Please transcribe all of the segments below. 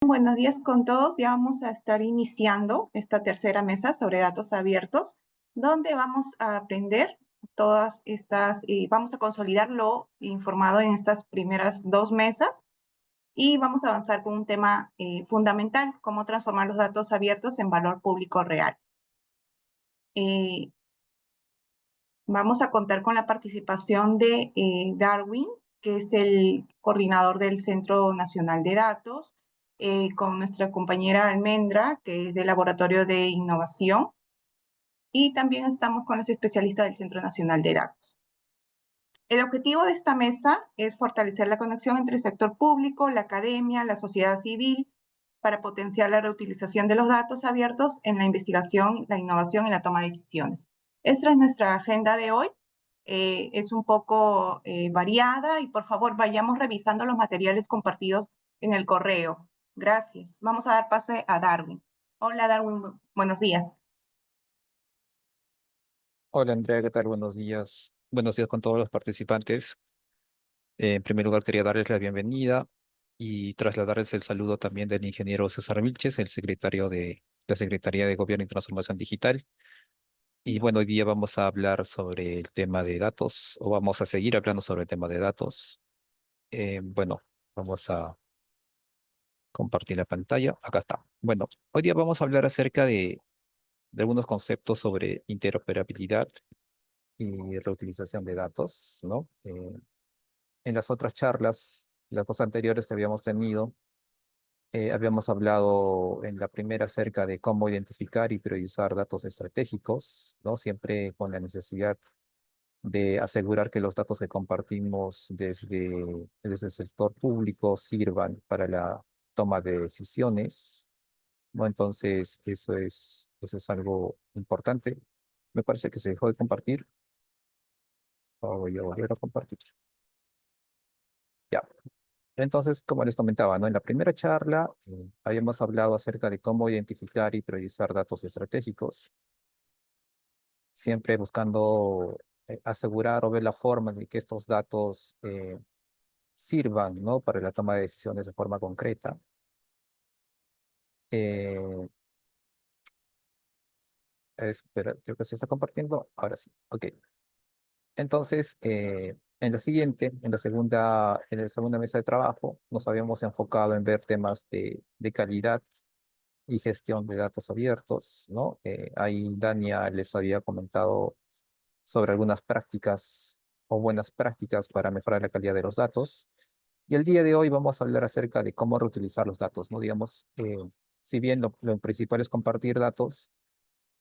Buenos días con todos. Ya vamos a estar iniciando esta tercera mesa sobre datos abiertos, donde vamos a aprender todas estas, vamos a consolidar lo informado en estas primeras dos mesas y vamos a avanzar con un tema fundamental, cómo transformar los datos abiertos en valor público real. Vamos a contar con la participación de Darwin, que es el coordinador del Centro Nacional de Datos, con nuestra compañera Almendra, que es del Laboratorio de Innovación, y también estamos con los especialistas del Centro Nacional de Datos. El objetivo de esta mesa es fortalecer la conexión entre el sector público, la academia, la sociedad civil, para potenciar la reutilización de los datos abiertos en la investigación, la innovación y la toma de decisiones. Esta es nuestra agenda de hoy. Es un poco variada y por favor vayamos revisando los materiales compartidos en el correo. Gracias. Vamos a dar paso a Darwin. Hola Darwin, buenos días. Hola Andrea, ¿qué tal? Buenos días. Buenos días con todos los participantes. En primer lugar, quería darles la bienvenida y trasladarles el saludo también del ingeniero César Vilches, el secretario de la Secretaría de Gobierno y Transformación Digital. Y bueno, hoy día vamos a hablar sobre el tema de datos, o vamos a seguir hablando sobre el tema de datos. Bueno, vamos a compartir la pantalla. Acá está. Bueno, hoy día vamos a hablar acerca de algunos conceptos sobre interoperabilidad y reutilización de datos, ¿no? En las otras charlas, las dos anteriores que habíamos tenido, habíamos hablado en la primera acerca de cómo identificar y priorizar datos estratégicos, ¿no? Siempre con la necesidad de asegurar que los datos que compartimos desde el sector público sirvan para la toma de decisiones, ¿no? Entonces, eso es algo importante. Me parece que se dejó de compartir. Voy a volver a compartir. Ya. Entonces, como les comentaba, ¿no? En la primera charla habíamos hablado acerca de cómo identificar y priorizar datos estratégicos, siempre buscando asegurar o ver la forma de que estos datos sirvan, ¿no? Para la toma de decisiones de forma concreta. Eh, Espera, creo que se está compartiendo. Ahora sí. Ok. Entonces, en la segunda mesa de trabajo, nos habíamos enfocado en ver temas de calidad y gestión de datos abiertos, ¿no? Ahí Dania les había comentado sobre algunas prácticas o buenas prácticas para mejorar la calidad de los datos. Y el día de hoy vamos a hablar acerca de cómo reutilizar los datos, ¿no? Digamos, si bien lo principal es compartir datos,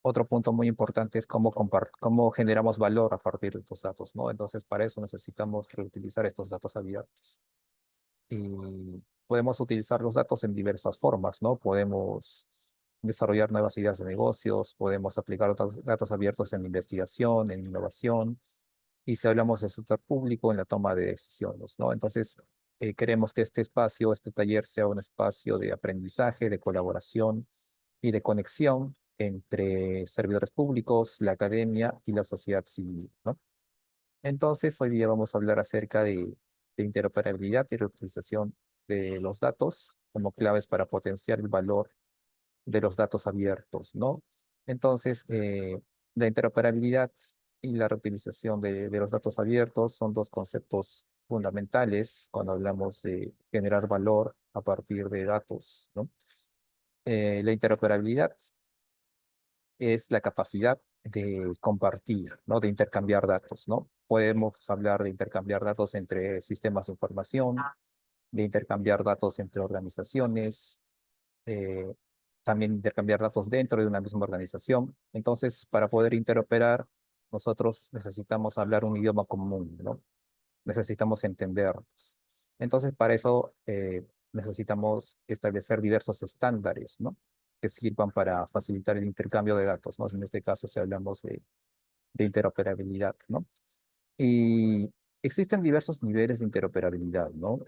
otro punto muy importante es cómo generamos valor a partir de estos datos, ¿no? Entonces, para eso necesitamos reutilizar estos datos abiertos. Y podemos utilizar los datos en diversas formas, ¿no? Podemos desarrollar nuevas ideas de negocios, podemos aplicar otros datos abiertos en investigación, en innovación, y si hablamos del sector público, en la toma de decisiones, ¿no? Entonces, queremos que este espacio, este taller, sea un espacio de aprendizaje, de colaboración y de conexión entre servidores públicos, la academia y la sociedad civil, ¿no? Entonces, hoy día vamos a hablar acerca de interoperabilidad y reutilización de los datos como claves para potenciar el valor de los datos abiertos, ¿no? Entonces, la interoperabilidad y la reutilización de los datos abiertos son dos conceptos fundamentales cuando hablamos de generar valor a partir de datos, ¿no? La interoperabilidad es la capacidad de compartir, ¿no? De intercambiar datos, ¿no? Podemos hablar de intercambiar datos entre sistemas de información, de intercambiar datos entre organizaciones, eh, también intercambiar datos dentro de una misma organización. Entonces, para poder interoperar, nosotros necesitamos hablar un idioma común, ¿no? Necesitamos entendernos. Entonces, para eso necesitamos establecer diversos estándares, ¿no? Que sirvan para facilitar el intercambio de datos, ¿no? En este caso, si hablamos de interoperabilidad, ¿no? Y existen diversos niveles de interoperabilidad, ¿no?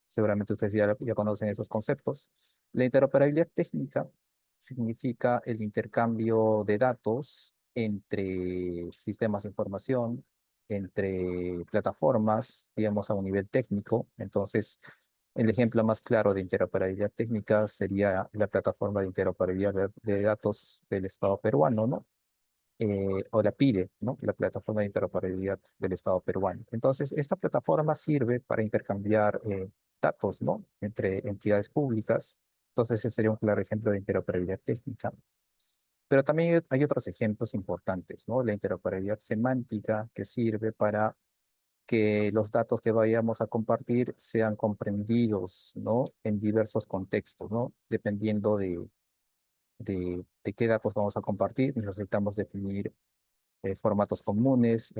Seguramente ustedes ya conocen esos conceptos. La interoperabilidad técnica significa el intercambio de datos entre sistemas de información, entre plataformas, digamos, a un nivel técnico. Entonces, El ejemplo más claro de interoperabilidad técnica sería la plataforma de interoperabilidad de datos del Estado peruano, ¿no? O la PIDE, ¿no? La plataforma de interoperabilidad del Estado peruano. Entonces, esta plataforma sirve para intercambiar datos, ¿no? Entre entidades públicas. Entonces, ese sería un claro ejemplo de interoperabilidad técnica. Pero también hay otros ejemplos importantes, ¿no? La interoperabilidad semántica que sirve para que los datos que vayamos a compartir sean comprendidos, ¿no? En diversos contextos, ¿no? Dependiendo de qué datos vamos a compartir, necesitamos definir formatos comunes,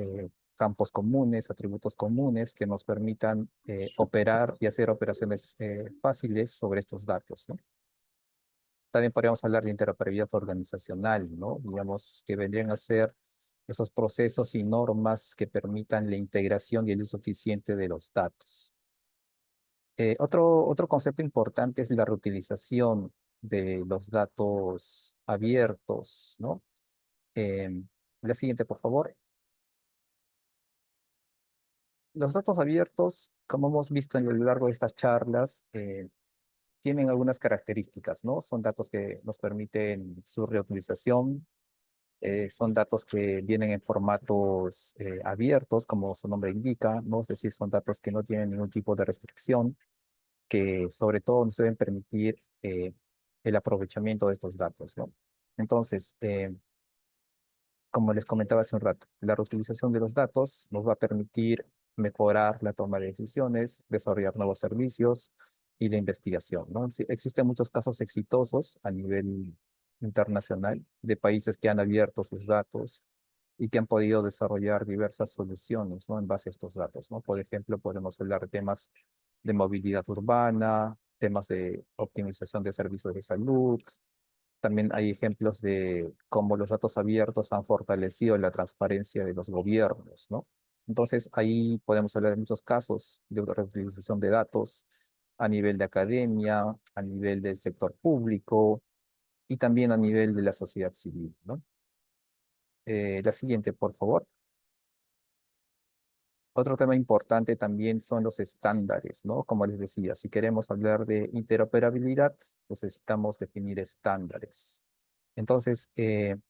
campos comunes, atributos comunes que nos permitan operar y hacer operaciones fáciles sobre estos datos, ¿no? También podríamos hablar de interoperabilidad organizacional, ¿no? Digamos, que vendrían a ser esos procesos y normas que permitan la integración y el uso eficiente de los datos. Otro concepto importante es la reutilización de los datos abiertos, ¿no? La siguiente, por favor. Los datos abiertos, como hemos visto a lo largo de estas charlas, tienen algunas características, ¿no? Son datos que nos permiten su reutilización, son datos que vienen en formatos abiertos, como su nombre indica, ¿no? Es decir, son datos que no tienen ningún tipo de restricción, que sobre todo nos deben permitir el aprovechamiento de estos datos, ¿no? Entonces, como les comentaba hace un rato, la reutilización de los datos nos va a permitir mejorar la toma de decisiones, desarrollar nuevos servicios y la investigación, ¿no? Sí, existen muchos casos exitosos a nivel internacional de países que han abierto sus datos y que han podido desarrollar diversas soluciones, ¿no? En base a estos datos, ¿no? Por ejemplo, podemos hablar de temas de movilidad urbana, temas de optimización de servicios de salud. También hay ejemplos de cómo los datos abiertos han fortalecido la transparencia de los gobiernos, ¿no? Entonces, ahí podemos hablar de muchos casos de reutilización de datos a nivel de academia, a nivel del sector público y también a nivel de la sociedad civil, ¿no? La siguiente, por favor. Otro tema importante también son los estándares, ¿no? Como les decía, si queremos hablar de interoperabilidad, necesitamos definir estándares. Entonces, el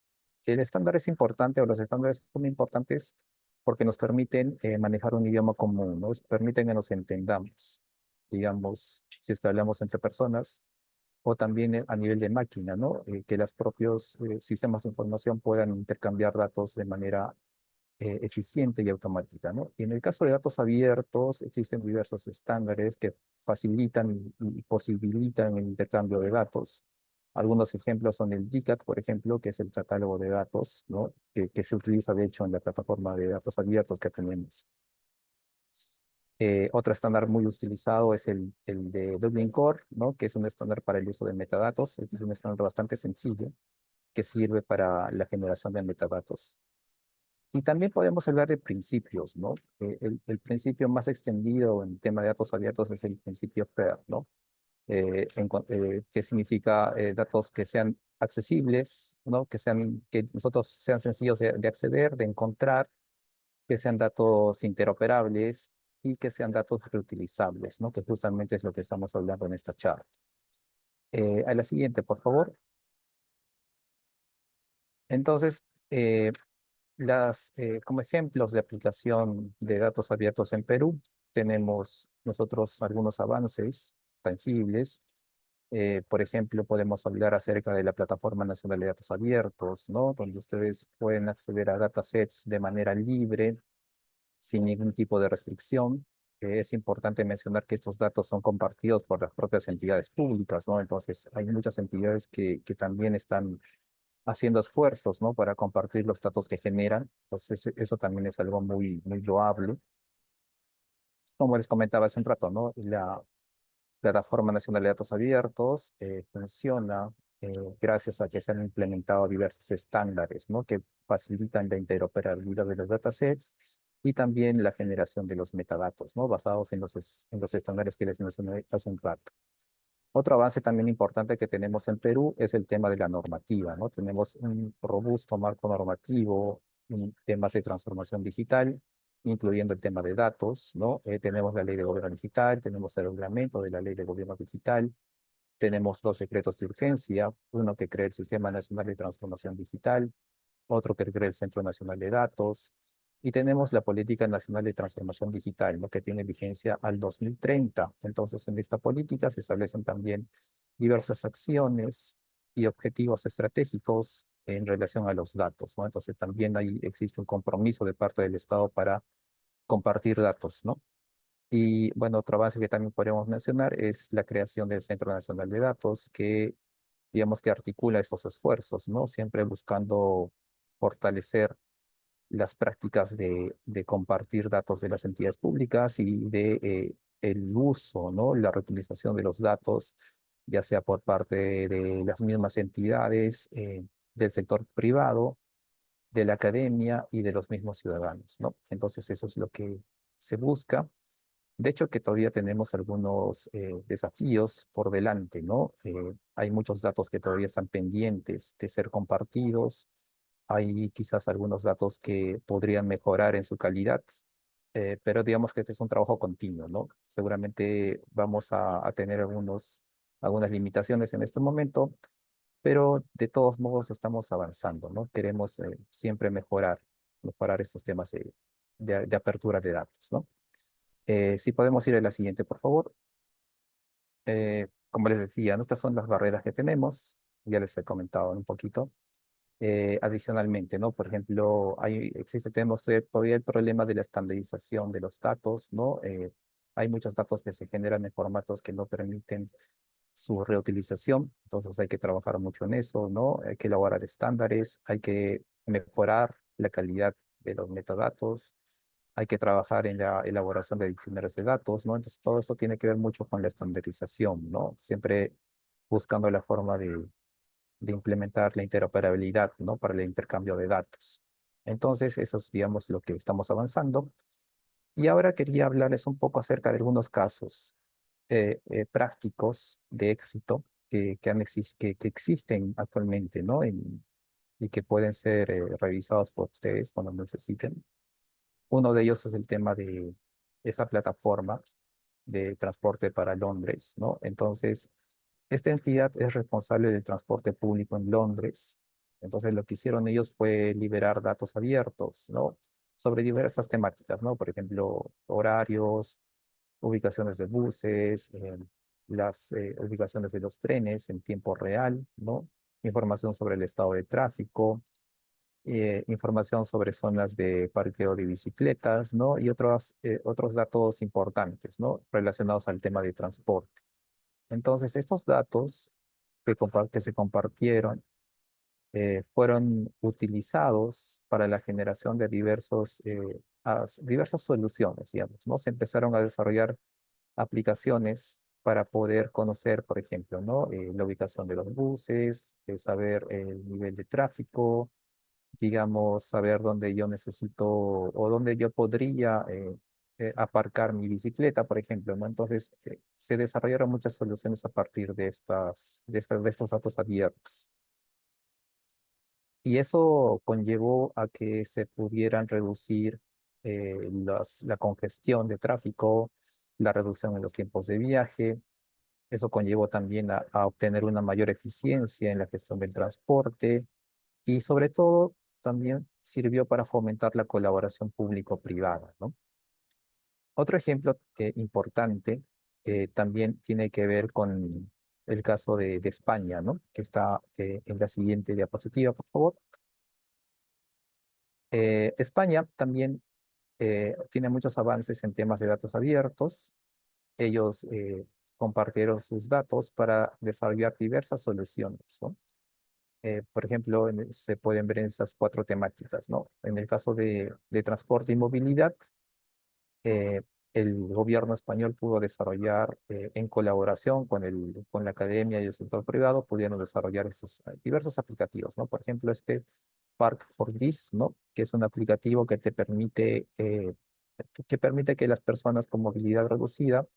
estándar es importante o los estándares son importantes porque nos permiten manejar un idioma común, nos permiten que nos entendamos, digamos, si es que hablamos entre personas o también a nivel de máquina, ¿no? Que los propios sistemas de información puedan intercambiar datos de manera eficiente y automática, ¿no? Y en el caso de datos abiertos, existen diversos estándares que facilitan y posibilitan el intercambio de datos. Algunos ejemplos son el DICAT, por ejemplo, que es el catálogo de datos, ¿no? Que se utiliza, de hecho, en la plataforma de datos abiertos que tenemos. Otro estándar muy utilizado es el de Dublin Core, ¿no? Que es un estándar para el uso de metadatos. Este es un estándar bastante sencillo que sirve para la generación de metadatos. Y también podemos hablar de principios, ¿no? El principio más extendido en tema de datos abiertos es el principio FAIR, ¿no? Que significa datos que sean accesibles, ¿no? Que nosotros sean sencillos de acceder, de encontrar, que sean datos interoperables y que sean datos reutilizables, ¿no? Que justamente es lo que estamos hablando en esta charla. A la siguiente, por favor. Entonces, como ejemplos de aplicación de datos abiertos en Perú, tenemos nosotros algunos avances tangibles. Por ejemplo, podemos hablar acerca de la Plataforma Nacional de Datos Abiertos, ¿no? Donde ustedes pueden acceder a datasets de manera libre, sin ningún tipo de restricción. Es importante mencionar que estos datos son compartidos por las propias entidades públicas, ¿no? Entonces, hay muchas entidades que también están haciendo esfuerzos, ¿no? Para compartir los datos que generan. Entonces, eso también es algo muy loable. Como les comentaba hace un rato, ¿no? La Plataforma Nacional de Datos Abiertos funciona gracias a que se han implementado diversos estándares, ¿no? Que facilitan la interoperabilidad de los datasets y también la generación de los metadatos, ¿no? Basados en los estándares que les mencioné hace un rato. Otro avance también importante que tenemos en Perú es el tema de la normativa, ¿no? Tenemos un robusto marco normativo en temas de transformación digital incluyendo el tema de datos, ¿no? Tenemos la ley de gobierno digital, tenemos el reglamento de la ley de gobierno digital, tenemos dos decretos de urgencia, uno que crea el Sistema Nacional de Transformación Digital, otro que crea el Centro Nacional de Datos, y tenemos la Política Nacional de Transformación Digital, ¿no? Que tiene vigencia al 2030. Entonces, en esta política se establecen también diversas acciones y objetivos estratégicos en relación a los datos, ¿no? Entonces, también ahí existe un compromiso de parte del Estado para compartir datos, ¿no? Y bueno, otro avance que también podríamos mencionar es la creación del Centro Nacional de Datos, que digamos que articula estos esfuerzos, ¿no? Siempre buscando fortalecer las prácticas de compartir datos de las entidades públicas y de el uso, ¿no? La reutilización de los datos, ya sea por parte de las mismas entidades, del sector privado, de la academia y de los mismos ciudadanos, ¿no? Entonces eso es lo que se busca. De hecho, que todavía tenemos algunos desafíos por delante, ¿no? Hay muchos datos que todavía están pendientes de ser compartidos. Hay quizás algunos datos que podrían mejorar en su calidad, pero digamos que este es un trabajo continuo, ¿no? Seguramente vamos a tener algunas limitaciones en este momento, pero de todos modos estamos avanzando, ¿no? Queremos siempre mejorar estos temas de apertura de datos, ¿no? Si podemos ir a la siguiente, por favor. Como les decía, ¿no? Estas son las barreras que tenemos. Ya les he comentado un poquito. Adicionalmente, ¿no? Por ejemplo, tenemos todavía el problema de la estandarización de los datos, ¿no? Hay muchos datos que se generan en formatos que no permiten su reutilización, entonces hay que trabajar mucho en eso, ¿no? Hay que elaborar estándares, hay que mejorar la calidad de los metadatos, hay que trabajar en la elaboración de diccionarios de datos, ¿no? Entonces todo eso tiene que ver mucho con la estandarización, ¿no? Siempre buscando la forma de implementar la interoperabilidad, ¿no? Para el intercambio de datos. Entonces, eso es, digamos, lo que estamos avanzando. Y ahora quería hablarles un poco acerca de algunos casos prácticos de éxito que existen actualmente, ¿no? Y que pueden ser revisados por ustedes cuando necesiten. Uno de ellos es el tema de esa plataforma de transporte para Londres, ¿no? Entonces, esta entidad es responsable del transporte público en Londres. Entonces, lo que hicieron ellos fue liberar datos abiertos, ¿no? Sobre diversas temáticas, ¿no? Por ejemplo, horarios, ubicaciones de buses, las ubicaciones de los trenes en tiempo real, ¿no? Información sobre el estado de tráfico, información sobre zonas de parqueo de bicicletas, ¿no? Y otros datos importantes, ¿no? Relacionados al tema de transporte. Entonces, estos datos que se compartieron fueron utilizados para la generación de diversas soluciones, digamos, ¿no? Se empezaron a desarrollar aplicaciones para poder conocer, por ejemplo, ¿no? La ubicación de los buses, saber el nivel de tráfico, digamos, saber dónde yo necesito o dónde yo podría aparcar mi bicicleta, por ejemplo, ¿no? Entonces, se desarrollaron muchas soluciones a partir de estos datos abiertos. Y eso conllevó a que se pudieran reducir la congestión de tráfico, la reducción en los tiempos de viaje. Eso conllevó también a obtener una mayor eficiencia en la gestión del transporte y sobre todo también sirvió para fomentar la colaboración público-privada, ¿no? Otro ejemplo importante también tiene que ver con el caso de España, ¿no? Que está en la siguiente diapositiva, por favor. España también tiene muchos avances en temas de datos abiertos. Ellos compartieron sus datos para desarrollar diversas soluciones, ¿no? Por ejemplo, se pueden ver en esas cuatro temáticas, ¿no? En el caso de transporte y movilidad, eh, el gobierno español pudo desarrollar, en colaboración con la academia y el sector privado, pudieron desarrollar estos diversos aplicativos, ¿no? Por ejemplo, este Park for This, ¿no? Que es un aplicativo que permite que las personas con movilidad reducida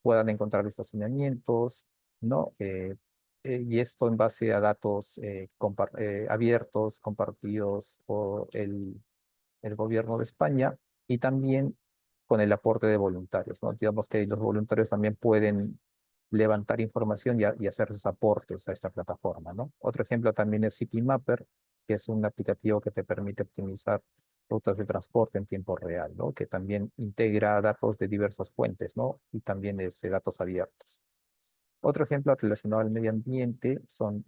puedan encontrar estacionamientos, ¿no? Y esto en base a datos abiertos, compartidos por el gobierno de España. y también con el aporte de voluntarios, ¿no? Digamos que los voluntarios también pueden levantar información y hacer sus aportes a esta plataforma, ¿no? Otro ejemplo también es CityMapper, que es un aplicativo que te permite optimizar rutas de transporte en tiempo real, ¿no? Que también integra datos de diversas fuentes, ¿no? Y también es de datos abiertos. Otro ejemplo relacionado al medio ambiente son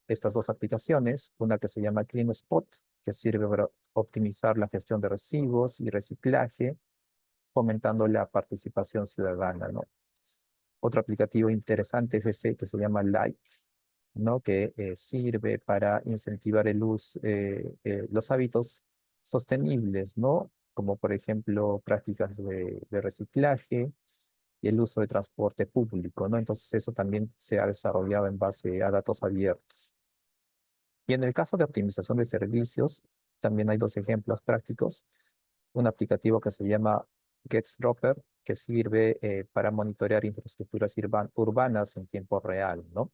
estas dos aplicaciones, una que se llama CleanSpot, que sirve para optimizar la gestión de residuos y reciclaje, fomentando la participación ciudadana, ¿no? Otro aplicativo interesante es este que se llama Lights, ¿no? Que sirve para incentivar los hábitos sostenibles, ¿no? Como por ejemplo prácticas de reciclaje y el uso de transporte público, ¿no? Entonces eso también se ha desarrollado en base a datos abiertos. Y en el caso de optimización de servicios, también hay dos ejemplos prácticos. Un aplicativo que se llama GetsDropper, que sirve para monitorear infraestructuras urbanas en tiempo real, ¿no?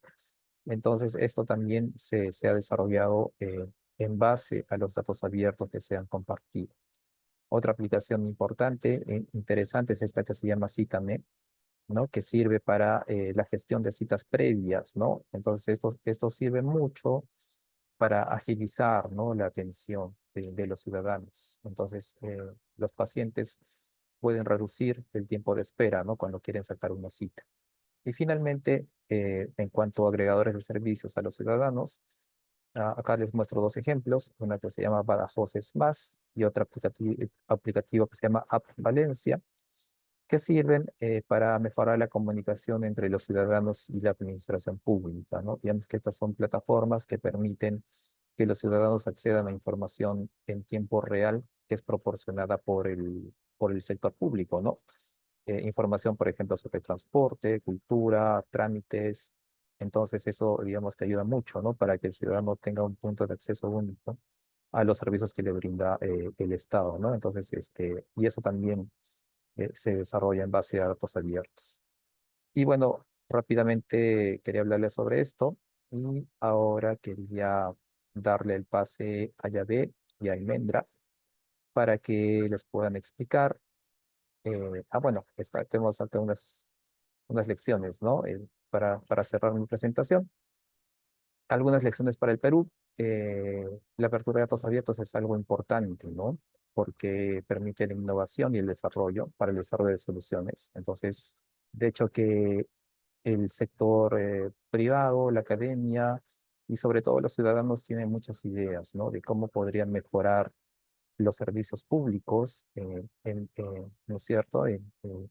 Entonces, esto también se ha desarrollado en base a los datos abiertos que se han compartido. Otra aplicación importante e interesante es esta que se llama Cítame, ¿no? Que sirve para la gestión de citas previas, ¿no? Entonces, esto sirve mucho para agilizar, ¿no? La atención de los ciudadanos. Entonces, los pacientes pueden reducir el tiempo de espera, ¿no? Cuando quieren sacar una cita. Y finalmente, en cuanto a agregadores de servicios a los ciudadanos, acá les muestro dos ejemplos, una que se llama Badajoz es Más y otro aplicativo que se llama App Valencia, que sirven para mejorar la comunicación entre los ciudadanos y la administración pública, ¿no? Digamos que estas son plataformas que permiten que los ciudadanos accedan a información en tiempo real que es proporcionada por el sector público, ¿no? Información, por ejemplo, sobre transporte, cultura, trámites. Entonces eso, digamos que ayuda mucho, ¿no? Para que el ciudadano tenga un punto de acceso único a los servicios que le brinda el Estado, ¿no? Entonces, y eso también se desarrolla en base a datos abiertos. Y bueno, rápidamente quería hablarles sobre esto y ahora quería darle el pase a Yahvé y a Almendra para que les puedan explicar. Bueno, tenemos acá unas lecciones, ¿no? Para cerrar mi presentación. Algunas lecciones para el Perú. La apertura de datos abiertos es algo importante, ¿no? Porque permite la innovación y el desarrollo para el desarrollo de soluciones. Entonces, de hecho que el sector privado, la academia y sobre todo los ciudadanos tienen muchas ideas, ¿no? De cómo podrían mejorar los servicios públicos, ¿no es cierto?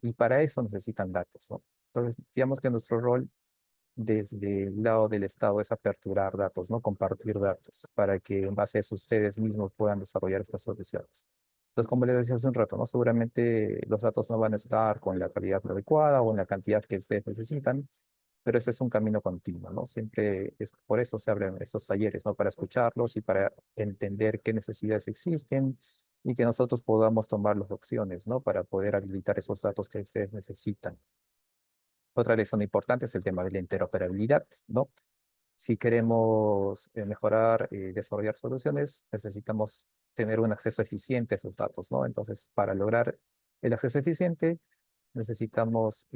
Y para eso necesitan datos, ¿no? Entonces, digamos que nuestro rol desde el lado del Estado es aperturar datos, ¿no? Compartir datos para que en base a eso ustedes mismos puedan desarrollar estas soluciones. Entonces, como les decía hace un rato, ¿no? Seguramente los datos no van a estar con la calidad adecuada o en la cantidad que ustedes necesitan, pero ese es un camino continuo, ¿no? Siempre es por eso se abren estos talleres, ¿no? Para escucharlos y para entender qué necesidades existen y que nosotros podamos tomar las opciones, ¿no? Para poder habilitar esos datos que ustedes necesitan. Otra lección importante es el tema de la interoperabilidad, ¿no? Si queremos mejorar y desarrollar soluciones, necesitamos tener un acceso eficiente a esos datos, ¿no? Entonces, para lograr el acceso eficiente, necesitamos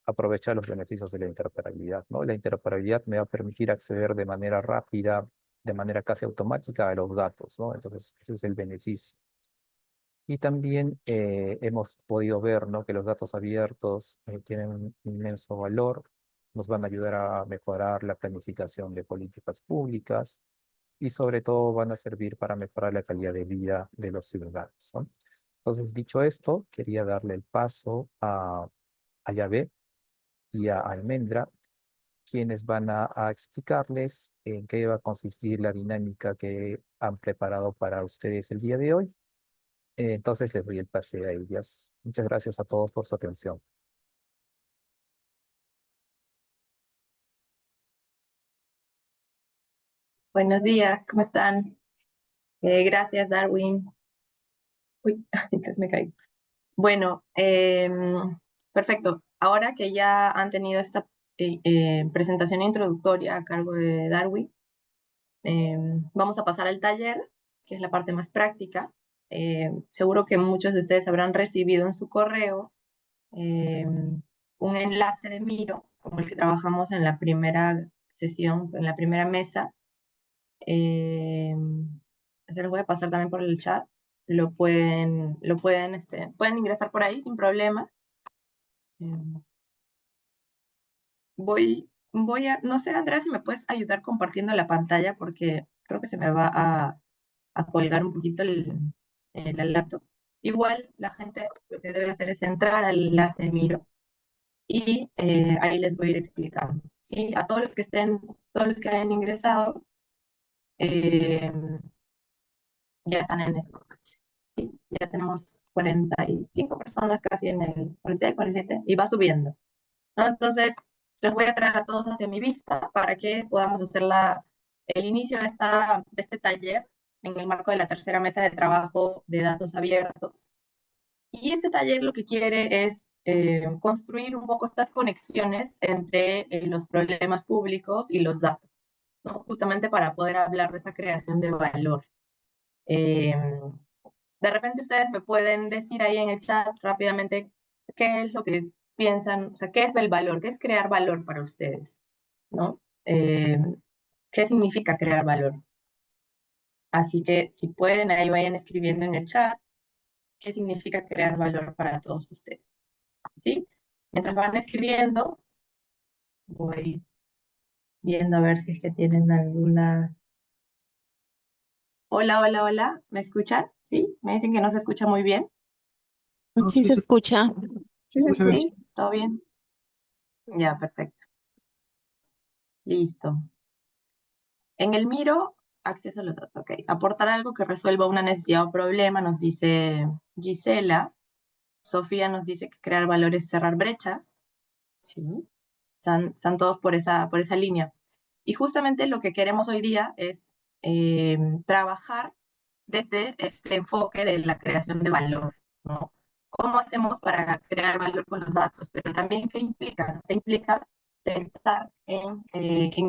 aprovechar los beneficios de la interoperabilidad, ¿no? La interoperabilidad me va a permitir acceder de manera rápida, de manera casi automática a los datos, ¿no? Entonces, ese es el beneficio. Y también hemos podido ver, ¿no? Que los datos abiertos tienen un inmenso valor, nos van a ayudar a mejorar la planificación de políticas públicas y sobre todo van a servir para mejorar la calidad de vida de los ciudadanos, ¿no? Entonces, dicho esto, quería darle el paso a Yahvé y a Almendra, quienes van a explicarles en qué va a consistir la dinámica que han preparado para ustedes el día de hoy. Entonces les doy el pase a ellas. Muchas gracias a todos por su atención. Buenos días, ¿cómo están? Gracias, Darwin. Uy, casi me caí. Bueno, perfecto. Ahora que ya han tenido esta presentación introductoria a cargo de Darwin, vamos a pasar al taller, que es la parte más práctica. seguro que muchos de ustedes habrán recibido en su correo un enlace de Miro, como el que trabajamos en la primera sesión, en la primera mesa. Se los voy a pasar también por el chat. Pueden ingresar por ahí sin problema. No sé, Andrea, si me puedes ayudar compartiendo la pantalla porque creo que se me va a colgar un poquito el laptop. Igual la gente lo que debe hacer es entrar al enlace de Miro y ahí les voy a ir explicando. ¿Sí? A todos los que hayan ingresado, eh, ya están en esta espacio. ¿Sí? Ya tenemos 45 personas casi en el 46, 47 y va subiendo, ¿no? Entonces, los voy a traer a todos hacia mi vista para que podamos hacer el inicio de este taller en el marco de la tercera mesa de trabajo de datos abiertos. Y este taller lo que quiere es construir un poco estas conexiones entre los problemas públicos y los datos, ¿no? Justamente para poder hablar de esta creación de valor. De repente ustedes me pueden decir ahí en el chat rápidamente qué es lo que piensan, o sea, qué es el valor, qué es crear valor para ustedes, ¿no? ¿Qué significa crear valor? Así que si pueden, ahí vayan escribiendo en el chat qué significa crear valor para todos ustedes, ¿sí? Mientras van escribiendo, voy viendo a ver si es que tienen alguna... Hola, hola, hola, ¿me escuchan? ¿Sí? Me dicen que no se escucha muy bien. Sí se escucha. ¿Sí? ¿Todo bien? Ya, perfecto. Listo. En el Miro, acceso a los datos. Ok. Aportar algo que resuelva una necesidad o problema, nos dice Gisela. Sofía nos dice que crear valores es cerrar brechas. Sí. Están todos por esa línea. Y justamente lo que queremos hoy día es trabajar desde este enfoque de la creación de valor, ¿no? ¿Cómo hacemos para crear valor con los datos? Pero también, ¿qué implica? ¿Qué implica pensar en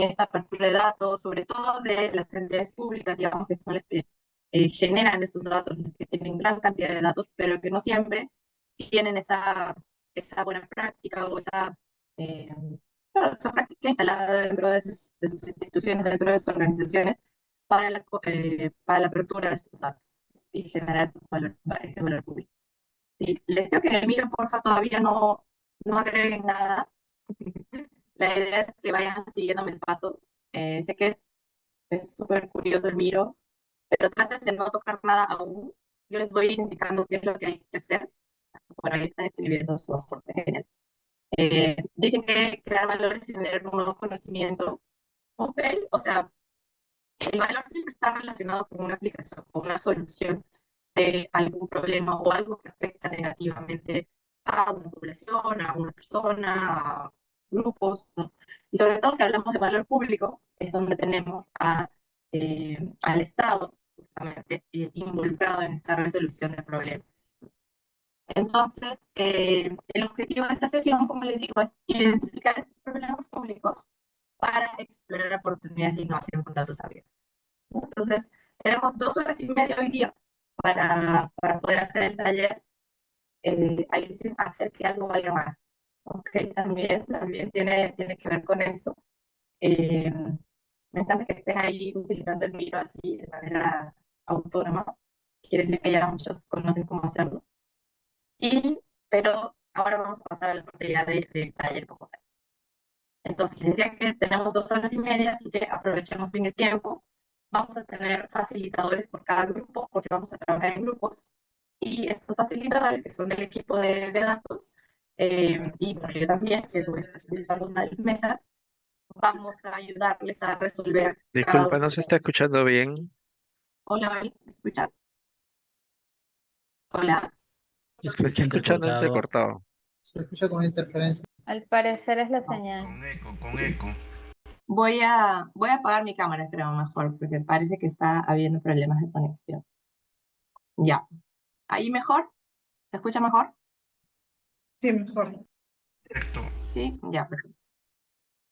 esta apertura de datos, sobre todo de las entidades públicas, digamos, que son las que generan estos datos, las que tienen gran cantidad de datos, pero que no siempre tienen esa buena práctica o eh, esa práctica instalada dentro de sus instituciones, dentro de sus organizaciones, para la apertura de estos datos y generar este valor público. Sí, les digo que en el Miro, porfa, todavía no agreguen nada. La idea es que vayan siguiéndome el paso. Sé que es súper curioso el Miro, pero traten de no tocar nada aún. Yo les voy a ir indicando qué es lo que hay que hacer. Por ahí están escribiendo su aporte, genial. Dicen que crear valores y tener un nuevo conocimiento. Ok, o sea, el valor siempre está relacionado con una aplicación, con una solución de algún problema o algo que afecta negativamente a una población, a una persona, a grupos, ¿no? Y sobre todo si hablamos de valor público, es donde tenemos al Estado justamente involucrado en esta resolución de problemas. Entonces, el objetivo de esta sesión, como les digo, es identificar estos problemas públicos para explorar oportunidades de innovación con datos abiertos. Entonces, tenemos 2 horas y media hoy día para poder hacer el taller. Ahí dicen hacer que algo valga más. Ok, también tiene que ver con eso. Eh, Me encanta que estén ahí utilizando el Miro así de manera autónoma. Quiere decir que ya muchos conocen cómo hacerlo. Pero ahora vamos a pasar a la parte ya del taller como tal. Entonces, les decía que tenemos 2 horas y media, así que aprovechemos bien el tiempo. Vamos a tener facilitadores por cada grupo, porque vamos a trabajar en grupos. Y estos facilitadores, que son del equipo de datos, y bueno, yo también, que voy a facilitar una de las mesas, vamos a ayudarles a resolver cada Disculpa, uno no de se está ellos. escuchando bien. Hola, ¿me escuchan? Hola. Se Se está escucha escuchando entrecortado. entrecortado. Se escucha con interferencia. Al parecer es la señal. Con eco, con eco. Voy a apagar mi cámara, creo mejor, porque parece que está habiendo problemas de conexión. Ya. ¿Ahí mejor? ¿Se escucha mejor? Sí, mejor. Perfecto. Sí, ya, perfecto.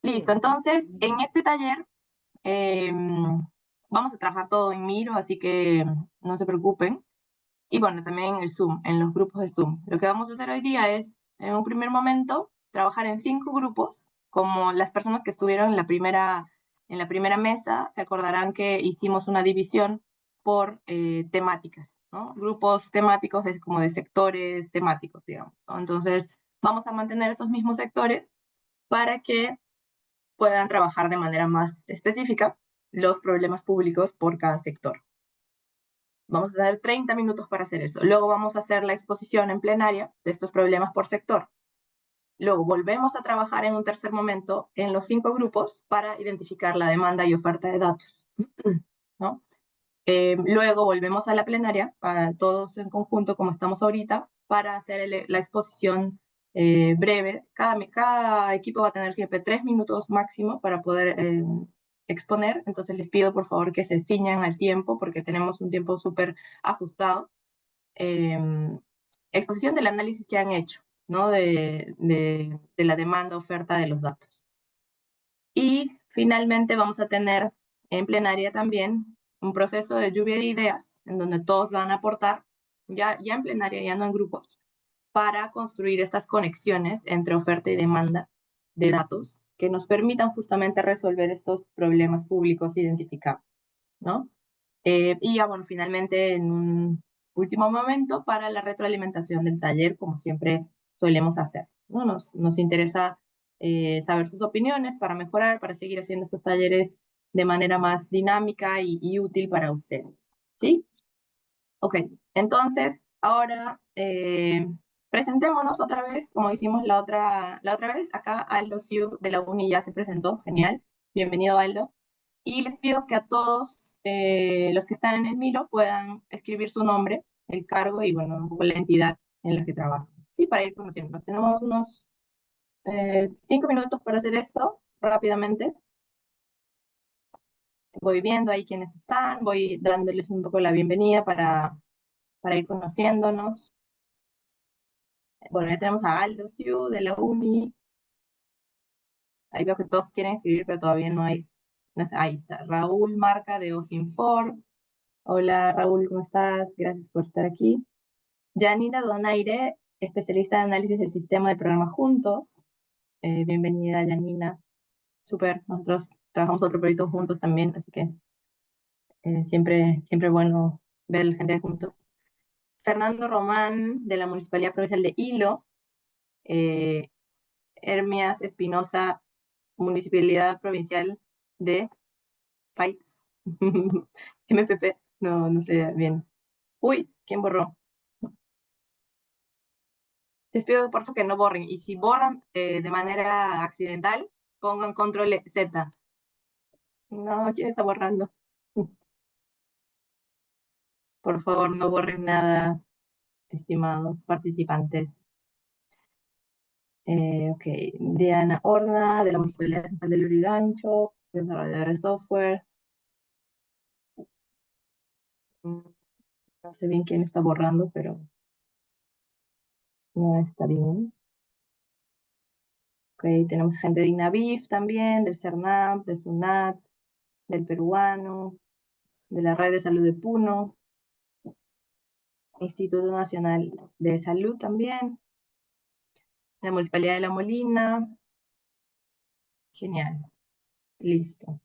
Listo, entonces, en este taller vamos a trabajar todo en Miro, así que no se preocupen. Y bueno, también en el Zoom, en los grupos de Zoom. Lo que vamos a hacer hoy día es, en un primer momento, trabajar en 5 grupos, como las personas que estuvieron en la primera mesa, se acordarán que hicimos una división por temáticas, ¿no? Grupos temáticos como de sectores temáticos, digamos, ¿no? Entonces, vamos a mantener esos mismos sectores para que puedan trabajar de manera más específica los problemas públicos por cada sector. Vamos a tener 30 minutos para hacer eso. Luego vamos a hacer la exposición en plenaria de estos problemas por sector. Luego volvemos a trabajar en un tercer momento en los 5 grupos para identificar la demanda y oferta de datos, ¿no? Luego volvemos a la plenaria, todos en conjunto como estamos ahorita, para hacer la exposición breve. Cada equipo va a tener siempre 3 minutos máximo para poder exponer, entonces les pido por favor que se ciñan al tiempo porque tenemos un tiempo súper ajustado. Exposición del análisis que han hecho, ¿no? de la demanda, oferta de los datos. Y finalmente vamos a tener en plenaria también un proceso de lluvia de ideas en donde todos van a aportar, ya en plenaria, ya no en grupos, para construir estas conexiones entre oferta y demanda de datos que nos permitan justamente resolver estos problemas públicos identificados, ¿no? Y ya, bueno, finalmente en un último momento para la retroalimentación del taller, como siempre solemos hacer, ¿no? Nos interesa saber sus opiniones para mejorar, para seguir haciendo estos talleres de manera más dinámica y útil para ustedes, ¿sí? Ok, entonces ahora presentémonos otra vez, como hicimos la otra vez. Acá Aldo Siu de la UNI ya se presentó, genial. Bienvenido, Aldo. Y les pido que a todos los que están en el Milo puedan escribir su nombre, el cargo y, bueno, un poco la entidad en la que trabajan. Sí, para ir conociendo. Tenemos unos 5 minutos para hacer esto rápidamente. Voy viendo ahí quiénes están, voy dándoles un poco la bienvenida para ir conociéndonos. Bueno, ya tenemos a Aldo Siu de la UNI. Ahí veo que todos quieren escribir, pero todavía no hay. Ahí está, Raúl Marca de OSINFOR. Hola Raúl, ¿cómo estás? Gracias por estar aquí. Janina Donaire, especialista en análisis del sistema de programas juntos. Bienvenida, Janina. Súper, nosotros trabajamos otro proyecto juntos también, así que siempre bueno ver a la gente juntos. Fernando Román, de la Municipalidad Provincial de Hilo. Hermias Espinosa, Municipalidad Provincial de País. MPP, no sé bien. Uy, ¿quién borró? Les pido por favor que no borren. Y si borran de manera accidental, pongan control Z. No, ¿quién está borrando? Por favor, no borren nada, estimados participantes. Ok, Diana Horna, de la Municipalidad Central del Lurigancho, desarrolladora de software. No sé bien quién está borrando, pero no está bien. Ok, tenemos gente de INAVIF también, del CERNAP, del SUNAT, del Peruano, de la Red de Salud de Puno, Instituto Nacional de Salud también, la Municipalidad de La Molina. Genial, listo.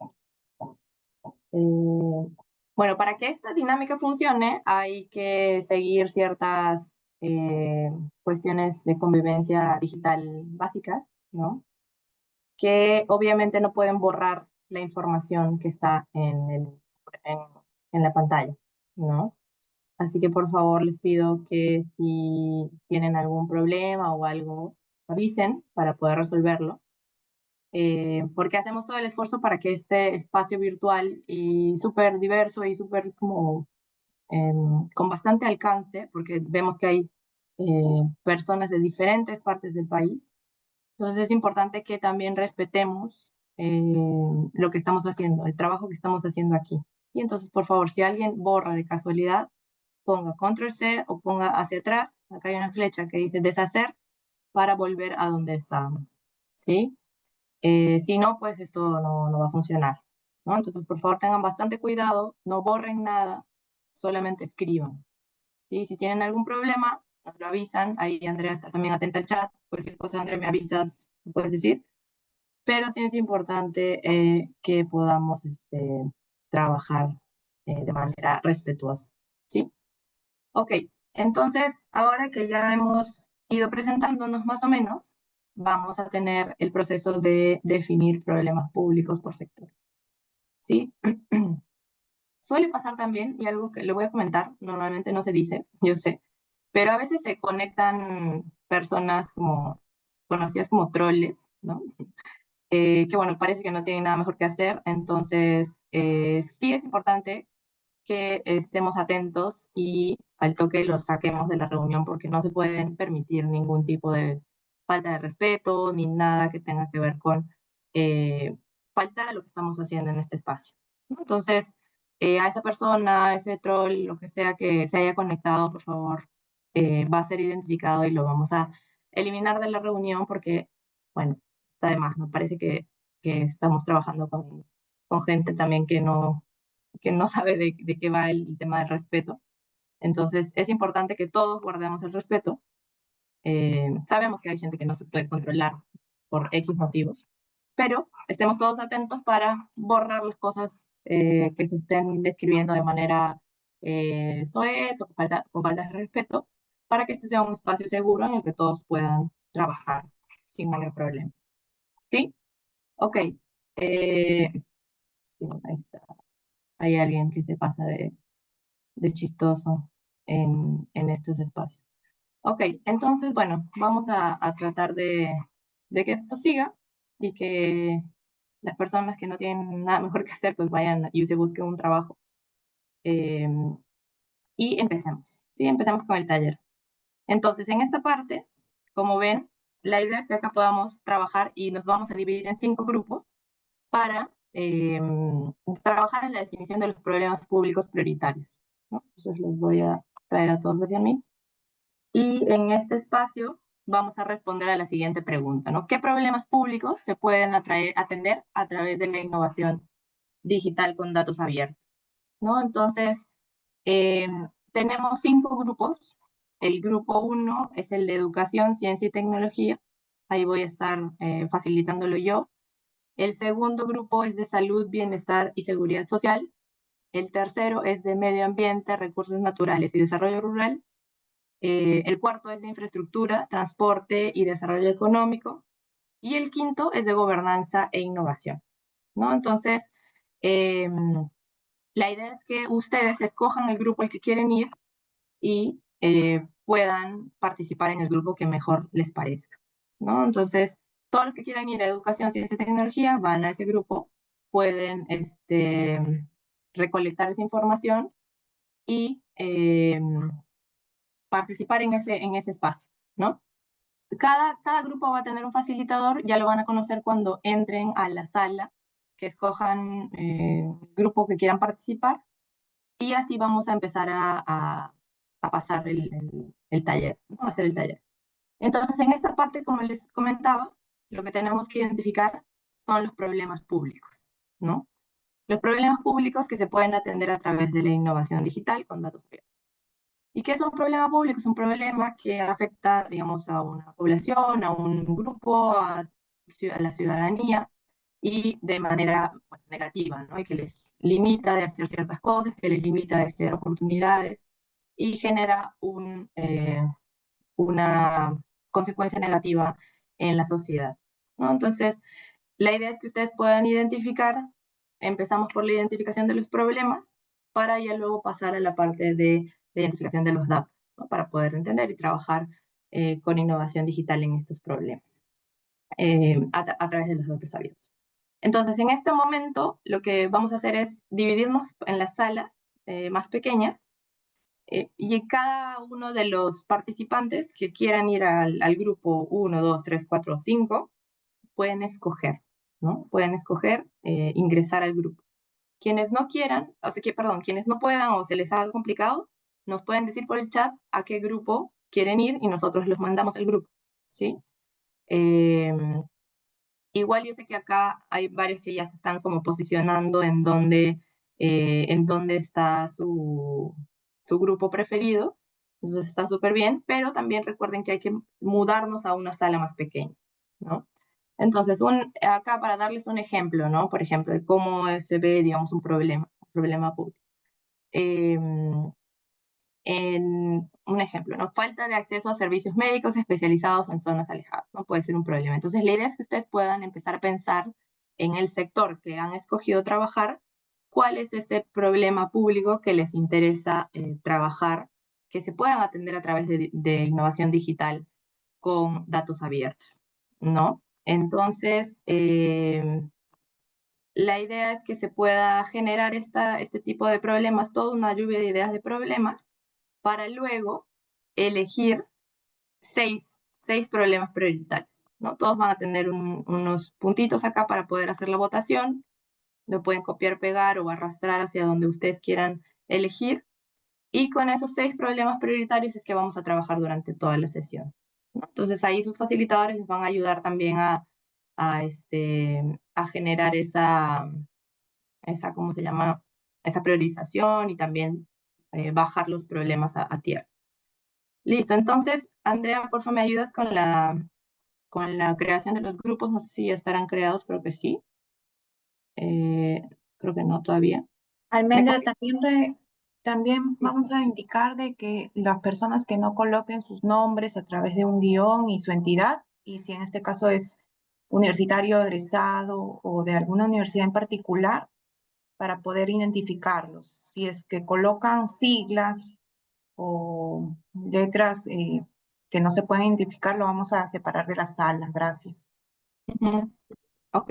Bueno, para que esta dinámica funcione hay que seguir ciertas cuestiones de convivencia digital básicas, ¿no? Que obviamente no pueden borrar la información que está en la pantalla, ¿no? Así que por favor les pido que si tienen algún problema o algo, avisen para poder resolverlo. Porque hacemos todo el esfuerzo para que este espacio virtual y súper diverso y súper como con bastante alcance, porque vemos que hay personas de diferentes partes del país. Entonces es importante que también respetemos lo que estamos haciendo, el trabajo que estamos haciendo aquí. Y entonces, por favor, si alguien borra de casualidad, ponga control C o ponga hacia atrás. Acá hay una flecha que dice deshacer para volver a donde estábamos, ¿sí? Si no, pues esto no va a funcionar, ¿no? Entonces, por favor, tengan bastante cuidado, no borren nada, solamente escriban, ¿sí? Si tienen algún problema, nos lo avisan. Ahí Andrea está también atenta al chat. Cualquier cosa, Andrea, me avisas, me puedes decir. Pero sí es importante que podamos trabajar de manera respetuosa, ¿sí? Ok, entonces, ahora que ya hemos ido presentándonos más o menos, vamos a tener el proceso de definir problemas públicos por sector, ¿sí? Suele pasar también, y algo que le voy a comentar, normalmente no se dice, yo sé, pero a veces se conectan personas como conocidas como troles, ¿no? Que bueno, parece que no tienen nada mejor que hacer, entonces sí es importante que estemos atentos y al toque los saquemos de la reunión porque no se pueden permitir ningún tipo de falta de respeto ni nada que tenga que ver con faltar a lo que estamos haciendo en este espacio, ¿no? Entonces, a esa persona, a ese troll, lo que sea que se haya conectado, por favor, va a ser identificado y lo vamos a eliminar de la reunión porque, bueno, está de más, me parece que estamos trabajando con gente también que no sabe de qué va el tema del respeto. Entonces, es importante que todos guardemos el respeto. Sabemos que hay gente que no se puede controlar por X motivos, pero estemos todos atentos para borrar las cosas que se estén describiendo de manera soez o con falta de respeto, para que este sea un espacio seguro en el que todos puedan trabajar sin mayor problema. ¿Sí? Ok. Ahí está. Hay alguien que se pasa de chistoso en estos espacios. Ok, entonces, bueno, vamos a tratar de que esto siga y que las personas que no tienen nada mejor que hacer, pues vayan y se busquen un trabajo. Y empecemos, ¿sí? Empecemos con el taller. Entonces, en esta parte, como ven, la idea es que acá podamos trabajar y nos vamos a dividir en 5 grupos para trabajar en la definición de los problemas públicos prioritarios, ¿no? Entonces los voy a traer a todos hacia mí. Y en este espacio vamos a responder a la siguiente pregunta, ¿no? ¿Qué problemas públicos se pueden atender a través de la innovación digital con datos abiertos? ¿No? Entonces, tenemos 5 grupos. El grupo 1 es el de educación, ciencia y tecnología. Ahí voy a estar facilitándolo yo. El segundo grupo es de salud, bienestar y seguridad social. El tercero es de medio ambiente, recursos naturales y desarrollo rural. El cuarto es de infraestructura, transporte y desarrollo económico. Y el quinto es de gobernanza e innovación, ¿no? Entonces, la idea es que ustedes escojan el grupo al que quieren ir y puedan participar en el grupo que mejor les parezca, ¿no? Entonces, todos los que quieran ir a educación, ciencia y tecnología van a ese grupo, pueden recolectar esa información y participar en ese espacio, ¿no? Cada grupo va a tener un facilitador, ya lo van a conocer cuando entren a la sala, que escojan el grupo que quieran participar, y así vamos a empezar a pasar el taller, ¿no? A hacer el taller. Entonces, en esta parte, como les comentaba, lo que tenemos que identificar son los problemas públicos, ¿no? Los problemas públicos que se pueden atender a través de la innovación digital con datos abiertos. ¿Y qué es un problema público? Es un problema que afecta, digamos, a una población, a un grupo, a la ciudadanía, y de manera negativa, ¿no? Y que les limita de hacer ciertas cosas, que les limita de hacer oportunidades, y genera una consecuencia negativa en la sociedad, ¿no? Entonces, la idea es que ustedes puedan identificar, empezamos por la identificación de los problemas, para ya luego pasar a la parte de la identificación de los datos, ¿no? Para poder entender y trabajar con innovación digital en estos problemas, a través de los datos abiertos. Entonces, en este momento, lo que vamos a hacer es dividirnos en las salas más pequeñas, y cada uno de los participantes que quieran ir al grupo 1, 2, 3, 4, 5, pueden escoger, ¿no? Pueden escoger ingresar al grupo. Quienes no quieran, o sea, quienes no puedan o se les haga complicado, nos pueden decir por el chat a qué grupo quieren ir y nosotros los mandamos al grupo, ¿sí? Igual yo sé que acá hay varios que ya se están como posicionando en dónde está su grupo preferido, Entonces está súper bien, pero también recuerden que hay que mudarnos a una sala más pequeña, ¿no? Entonces, acá para darles un ejemplo, ¿no? Por ejemplo, de cómo se ve, digamos, un problema público. Un ejemplo, ¿no? Falta de acceso a servicios médicos especializados en zonas alejadas, ¿no? Puede ser un problema. Entonces, la idea es que ustedes puedan empezar a pensar en el sector que han escogido trabajar, cuál es ese problema público que les interesa trabajar, que se puedan atender a través de innovación digital con datos abiertos, ¿no? Entonces, la idea es que se pueda generar este tipo de problemas, toda una lluvia de ideas de problemas, para luego elegir seis problemas prioritarios, ¿no? Todos van a tener unos puntitos acá para poder hacer la votación, lo pueden copiar, pegar o arrastrar hacia donde ustedes quieran elegir, y con esos 6 problemas prioritarios es que vamos a trabajar durante toda la sesión, ¿no? Entonces ahí sus facilitadores les van a ayudar también a generar ¿cómo se llama? Esa priorización y también bajar los problemas a tierra. Listo, entonces, Andrea, por favor, ¿me ayudas con la creación de los grupos? No sé si ya estarán creados, creo que sí. Creo que no todavía. Almendra, también vamos a indicar de que las personas que no coloquen sus nombres a través de un guión y su entidad, y si en este caso es universitario, egresado o de alguna universidad en particular, para poder identificarlos. Si es que colocan siglas o letras que no se pueden identificar, lo vamos a separar de la sala. Gracias. Ok.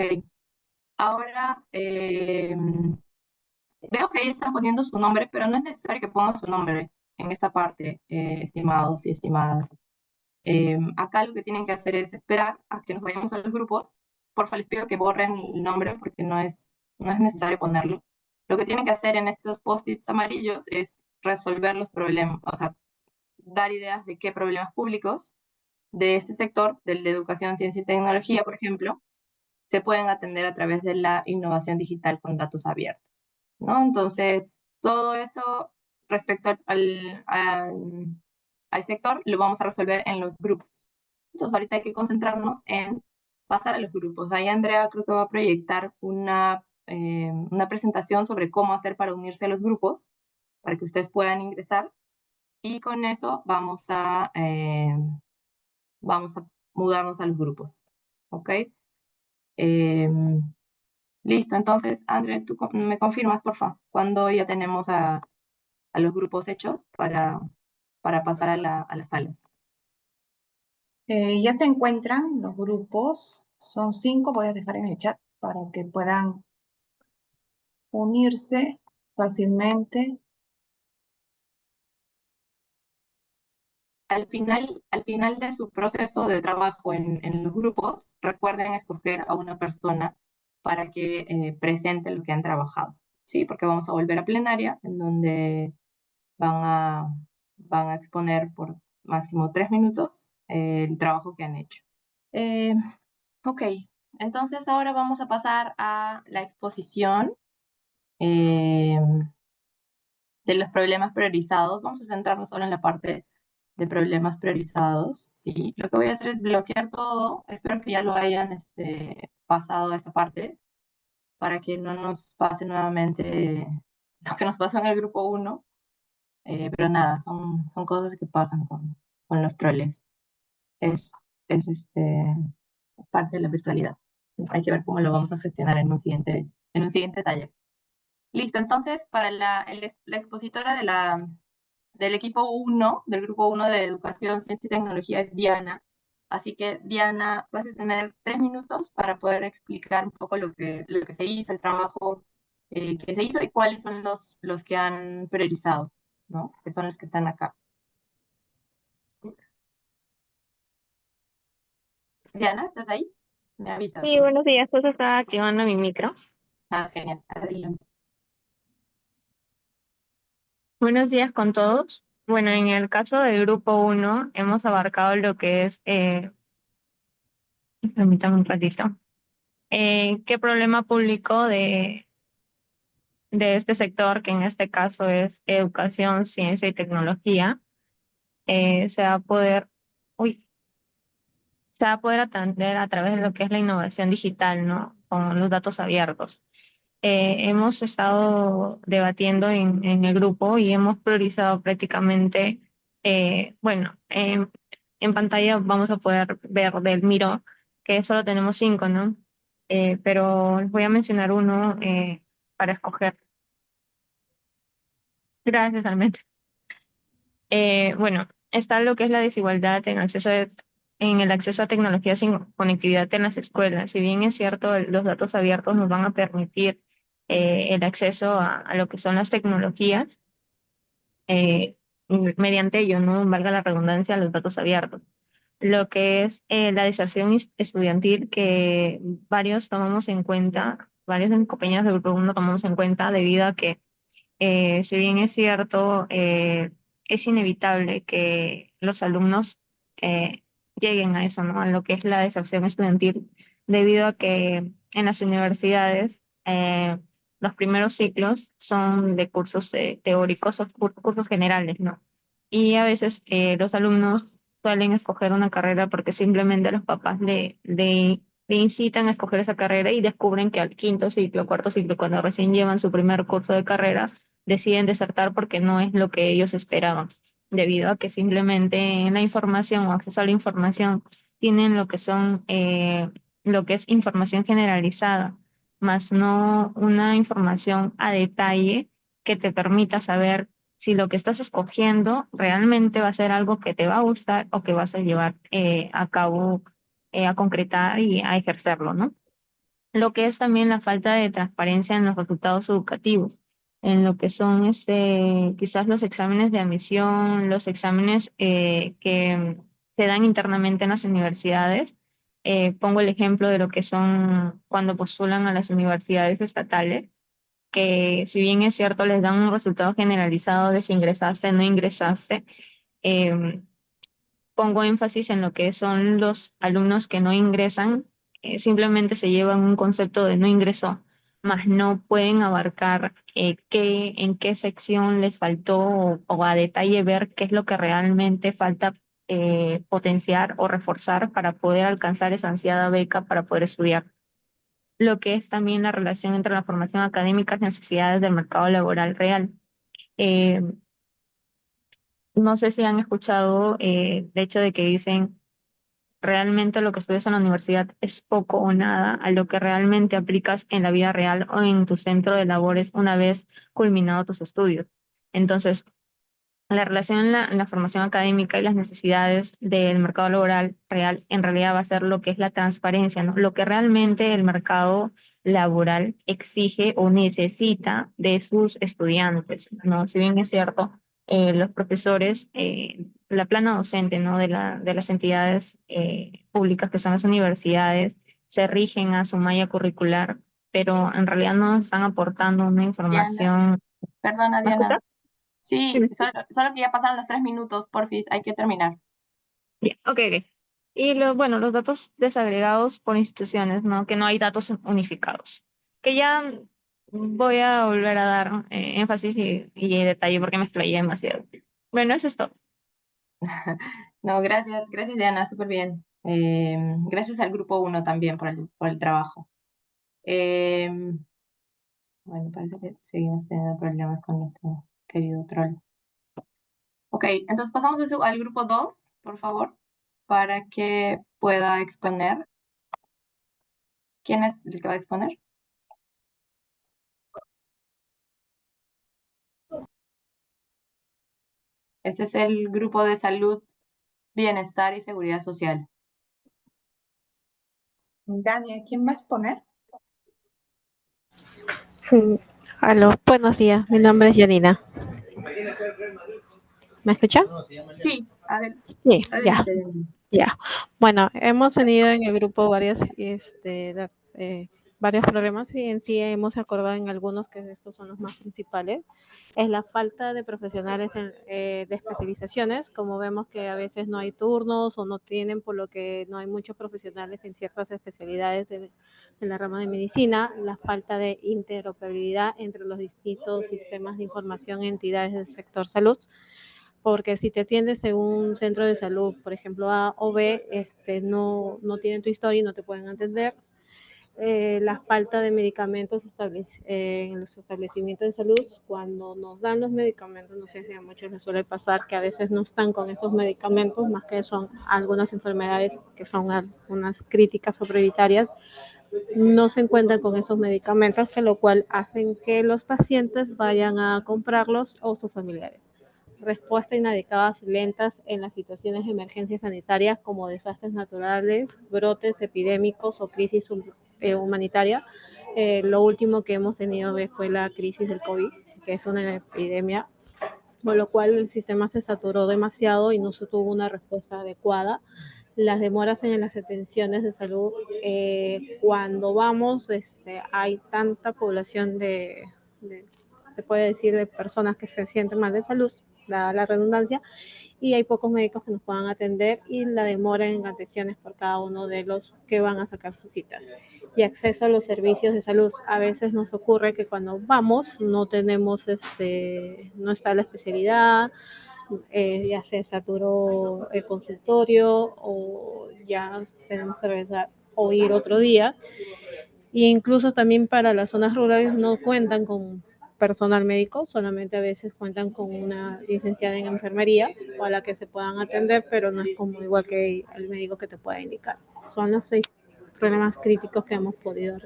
Ahora, veo que ahí están poniendo su nombre, pero no es necesario que pongan su nombre en esta parte, estimados y estimadas. Acá lo que tienen que hacer es esperar a que nos vayamos a los grupos. Porfa, les pido que borren el nombre porque no es necesario ponerlo. Lo que tienen que hacer en estos post-its amarillos es resolver los problemas, o sea, dar ideas de qué problemas públicos de este sector, del de educación, ciencia y tecnología, por ejemplo, se pueden atender a través de la innovación digital con datos abiertos, ¿no? Entonces, todo eso respecto al sector lo vamos a resolver en los grupos. Entonces, ahorita hay que concentrarnos en pasar a los grupos. Ahí Andrea creo que va a proyectar una presentación sobre cómo hacer para unirse a los grupos, para que ustedes puedan ingresar. Y con eso vamos a mudarnos a los grupos. ¿Ok? Listo, entonces, Andrea, tú me confirmas, por favor, cuando ya tenemos a los grupos hechos para pasar a las salas. Ya se encuentran los grupos, son 5, voy a dejar en el chat para que puedan unirse fácilmente. Al final de su proceso de trabajo en los grupos, recuerden escoger a una persona para que presente lo que han trabajado, ¿sí? Porque vamos a volver a plenaria, en donde van a exponer por máximo 3 minutos el trabajo que han hecho. Ok, entonces ahora vamos a pasar a la exposición de los problemas priorizados. Vamos a centrarnos solo en la parte de problemas priorizados, ¿sí? Lo que voy a hacer es bloquear todo. Espero que ya lo hayan pasado a esta parte para que no nos pase nuevamente lo que nos pasó en el grupo 1. Pero nada, son cosas que pasan con los troles. Es parte de la virtualidad. Hay que ver cómo lo vamos a gestionar en un siguiente taller. Listo, entonces, para la expositora del equipo 1, del grupo 1 de Educación, Ciencia y Tecnología es Diana. Así que, Diana, vas a tener 3 minutos para poder explicar un poco lo que se hizo, el trabajo que se hizo y cuáles son los que han priorizado, ¿no? Que son los que están acá. Diana, ¿estás ahí? Me avisas. Sí, buenos días, justo estaba activando mi micro. Genial, adelante. Buenos días con todos. Bueno, en el caso del grupo 1 hemos abarcado lo que es, permítame un ratito, qué problema público de este sector, que en este caso es educación, ciencia y tecnología, se va a poder, uy, se va a poder atender a través de lo que es la innovación digital, ¿no? Con los datos abiertos. Hemos estado debatiendo en el grupo y hemos priorizado prácticamente, bueno, en pantalla vamos a poder ver del Miro que solo tenemos 5, ¿no? Pero les voy a mencionar uno para escoger. Gracias, Almet. Bueno, está lo que es la desigualdad en el acceso a tecnologías sin conectividad en las escuelas. Si bien es cierto, los datos abiertos nos van a permitir el acceso a lo que son las tecnologías, eh, mediante ello, ¿no? Valga la redundancia, los datos abiertos. Lo que es la deserción estudiantil que varios tomamos en cuenta, varios de mis compañeros del grupo 1 tomamos en cuenta debido a que si bien es cierto, es inevitable que los alumnos eh, lleguen a eso, ¿no? A lo que es la deserción estudiantil, debido a que en las universidades los primeros ciclos son de cursos teóricos o cursos generales, ¿no? Y a veces los alumnos suelen escoger una carrera porque simplemente los papás le incitan a escoger esa carrera y descubren que al quinto ciclo, cuarto ciclo, cuando recién llevan su primer curso de carrera, deciden desertar porque no es lo que ellos esperaban, debido a que simplemente en la información o acceso a la información tienen lo que son, lo que es información generalizada, más no una información a detalle que te permita saber si lo que estás escogiendo realmente va a ser algo que te va a gustar o que vas a llevar a cabo, a concretar y a ejercerlo, ¿no? Lo que es también la falta de transparencia en los resultados educativos, en lo que son quizás los exámenes de admisión, los exámenes que se dan internamente en las universidades. Pongo el ejemplo de lo que son cuando postulan a las universidades estatales, que si bien es cierto les dan un resultado generalizado de si ingresaste o no ingresaste, eh, pongo énfasis en lo que son los alumnos que no ingresan, simplemente se llevan un concepto de no ingresó, más no pueden abarcar en qué sección les faltó o a detalle ver qué es lo que realmente falta potenciar o reforzar para poder alcanzar esa ansiada beca para poder estudiar. Lo que es también la relación entre la formación académica y las necesidades del mercado laboral real. Eh, no sé si han escuchado el hecho de que dicen realmente lo que estudias en la universidad es poco o nada a lo que realmente aplicas en la vida real o en tu centro de labores una vez culminado tus estudios. Entonces, la relación en la formación académica y las necesidades del mercado laboral real en realidad va a ser lo que es la transparencia, ¿no? Lo que realmente el mercado laboral exige o necesita de sus estudiantes, ¿no? Si bien es cierto, los profesores, la plana docente, ¿no? De las entidades públicas que son las universidades, se rigen a su malla curricular, pero en realidad no están aportando una Diana, información. perdona, ¿Me escuchas? Diana. Sí, solo que ya pasaron los 3 minutos, porfis, hay que terminar. Ya, ok, ok. Y bueno, los datos desagregados por instituciones, ¿no? Que no hay datos unificados. Que ya voy a volver a dar énfasis y detalle porque me explayé demasiado. Bueno, eso es todo. No, gracias Diana, súper bien. Gracias al grupo 1 también por el trabajo. Bueno, parece que seguimos teniendo problemas con nuestro querido troll. Ok, entonces pasamos al grupo 2, por favor, para que pueda exponer. ¿Quién es el que va a exponer? Ese es el grupo de salud, bienestar y seguridad social. Dania, ¿quién va a exponer? Aló, buenos días. Mi nombre es Janina. ¿Me escucha? Sí, Sí, ya, adelante. ya. Bueno, hemos tenido en el grupo varios problemas y en sí hemos acordado en algunos que estos son los más principales. Es la falta de profesionales de especializaciones, como vemos que a veces no hay turnos o no tienen, por lo que no hay muchos profesionales en ciertas especialidades de la rama de medicina, la falta de interoperabilidad entre los distintos sistemas de información e entidades del sector salud, porque si te atiendes en un centro de salud, por ejemplo A o B, no tienen tu historia y no te pueden atender. La falta de medicamentos en los establecimientos de salud, cuando nos dan los medicamentos, no sé si a muchos les suele pasar que a veces no están con esos medicamentos, más que son algunas enfermedades que son algunas críticas o prioritarias, no se encuentran con esos medicamentos, que lo cual hacen que los pacientes vayan a comprarlos o sus familiares. Respuesta inadecuadas y lentas en las situaciones de emergencias sanitarias como desastres naturales, brotes epidémicos o crisis humanitaria. Lo último que hemos tenido fue la crisis del COVID, que es una epidemia, con lo cual el sistema se saturó demasiado y no se tuvo una respuesta adecuada. Las demoras en las atenciones de salud, cuando vamos, hay tanta población se puede decir, de personas que se sienten mal de salud, dada la redundancia, y hay pocos médicos que nos puedan atender y la demora en atenciones por cada uno de los que van a sacar sus citas. Y acceso a los servicios de salud. A veces nos ocurre que cuando vamos no tenemos, no está la especialidad, ya se saturó el consultorio o ya tenemos que regresar o ir otro día. Y incluso también para las zonas rurales no cuentan con personal médico, solamente a veces cuentan con una licenciada en enfermería o a la que se puedan atender, pero no es como igual que el médico que te pueda indicar. Son los 6 problemas críticos que hemos podido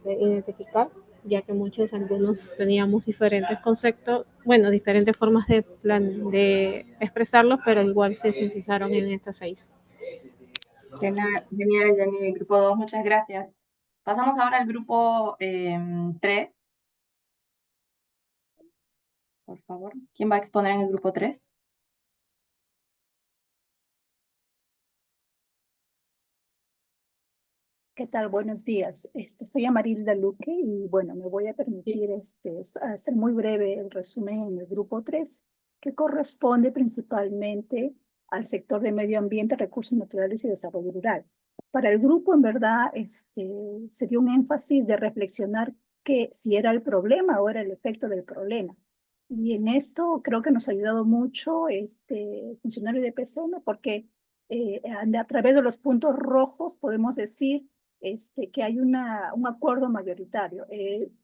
identificar, ya que algunos teníamos diferentes conceptos, bueno, diferentes formas de expresarlos, pero igual se sintetizaron en estas 6. Genial, Jenny, el grupo 2, muchas gracias. Pasamos ahora al grupo 3. Por favor, ¿quién va a exponer en el grupo 3? ¿Qué tal? Buenos días. Soy Amarilda Luque y bueno, me voy a permitir hacer muy breve el resumen en el grupo 3, que corresponde principalmente al sector de medio ambiente, recursos naturales y desarrollo rural. Para el grupo, en verdad, se dio un énfasis de reflexionar que si era el problema o era el efecto del problema. Y en esto creo que nos ha ayudado mucho este funcionario de PCM porque a través de los puntos rojos podemos decir que hay un acuerdo mayoritario.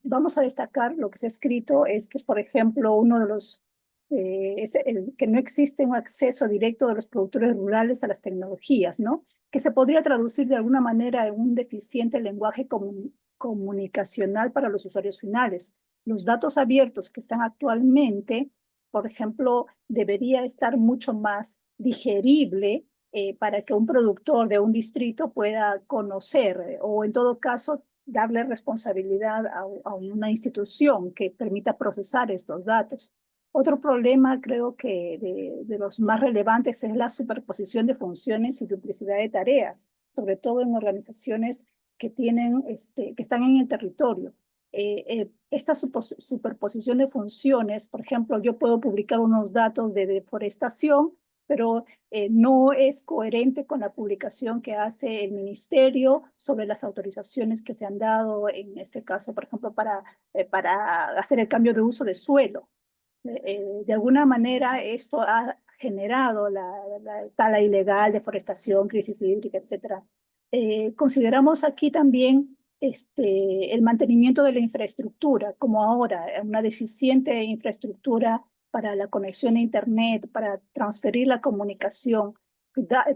Vamos a destacar lo que se ha escrito, es que, por ejemplo, uno de los, que no existe un acceso directo de los productores rurales a las tecnologías, ¿no? Que se podría traducir de alguna manera en un deficiente lenguaje comunicacional para los usuarios finales. Los datos abiertos que están actualmente, por ejemplo, debería estar mucho más digerible para que un productor de un distrito pueda conocer o en todo caso darle responsabilidad a una institución que permita procesar estos datos. Otro problema creo que de los más relevantes es la superposición de funciones y duplicidad de tareas, sobre todo en organizaciones que que están en el territorio. Esta superposición de funciones, por ejemplo, yo puedo publicar unos datos de deforestación, pero no es coherente con la publicación que hace el ministerio sobre las autorizaciones que se han dado, en este caso, por ejemplo, para hacer el cambio de uso de suelo. De alguna manera esto ha generado la tala ilegal, deforestación, crisis hídrica, etc. Consideramos aquí también el mantenimiento de la infraestructura, como ahora, una deficiente infraestructura para la conexión a Internet, para transferir la comunicación,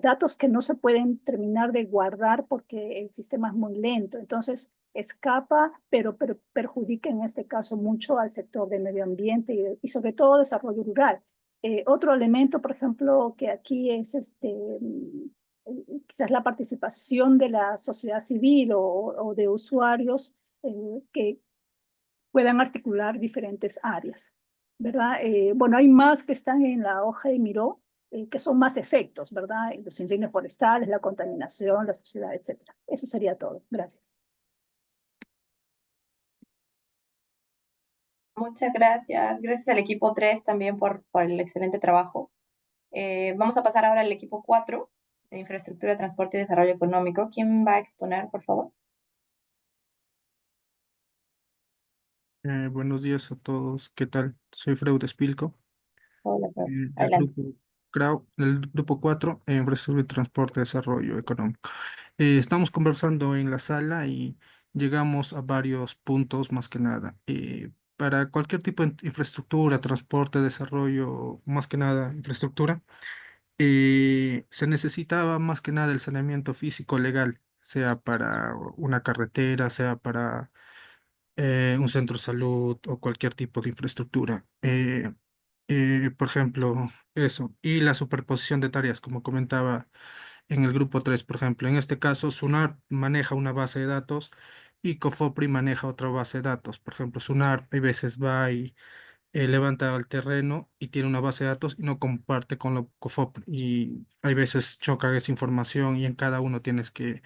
datos que no se pueden terminar de guardar porque el sistema es muy lento. Entonces, escapa, pero perjudica en este caso mucho al sector de medio ambiente y sobre todo desarrollo rural. Otro elemento, por ejemplo, que aquí es quizás la participación de la sociedad civil o de usuarios que puedan articular diferentes áreas, ¿verdad? Bueno, hay más que están en la hoja de Miró, que son más efectos, ¿verdad? Los incendios forestales, la contaminación, la sociedad, etc. Eso sería todo. Gracias. Muchas gracias. Gracias al equipo 3 también por el excelente trabajo. Vamos a pasar ahora al equipo 4 de Infraestructura, Transporte y Desarrollo Económico. ¿Quién va a exponer, por favor? Buenos días a todos. ¿Qué tal? Soy Freud Espilco. Hola, profe. del Adelante. grupo el grupo 4, infraestructura y transporte, desarrollo económico. Estamos conversando en la sala y llegamos a varios puntos más que nada. Para cualquier tipo de infraestructura, transporte, desarrollo, más que nada infraestructura, se necesitaba más que nada el saneamiento físico legal, sea para una carretera, sea para un centro de salud o cualquier tipo de infraestructura. Por ejemplo, eso. Y la superposición de tareas, como comentaba en el grupo 3 por ejemplo. En este caso, SUNAR maneja una base de datos y COFOPRI maneja otra base de datos. Por ejemplo, SUNAR a veces va y levanta al terreno y tiene una base de datos y no comparte con lo COFOPRI. Y hay veces choca esa información y en cada uno tienes que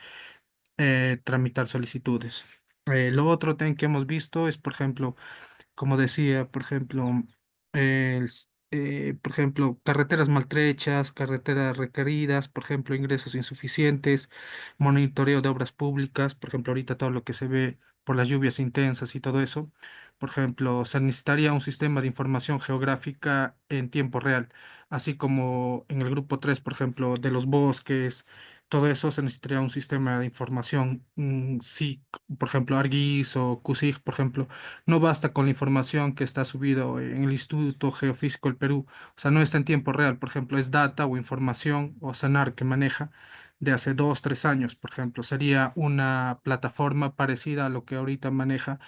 tramitar solicitudes. Lo otro que hemos visto es, por ejemplo, como decía, por ejemplo, por ejemplo, carreteras maltrechas, carreteras requeridas, por ejemplo, ingresos insuficientes, monitoreo de obras públicas, por ejemplo, ahorita todo lo que se ve por las lluvias intensas y todo eso. Por ejemplo, se necesitaría un sistema de información geográfica en tiempo real, así como en el grupo 3 por ejemplo, de los bosques. Todo eso se necesitaría un sistema de información, sí, por ejemplo, ArcGIS o QSIG, por ejemplo, no basta con la información que está subido en el Instituto Geofísico del Perú. O sea, no está en tiempo real. Por ejemplo, es data o información o SANAR que maneja de hace 2, 3 años. Por ejemplo, sería una plataforma parecida a lo que ahorita maneja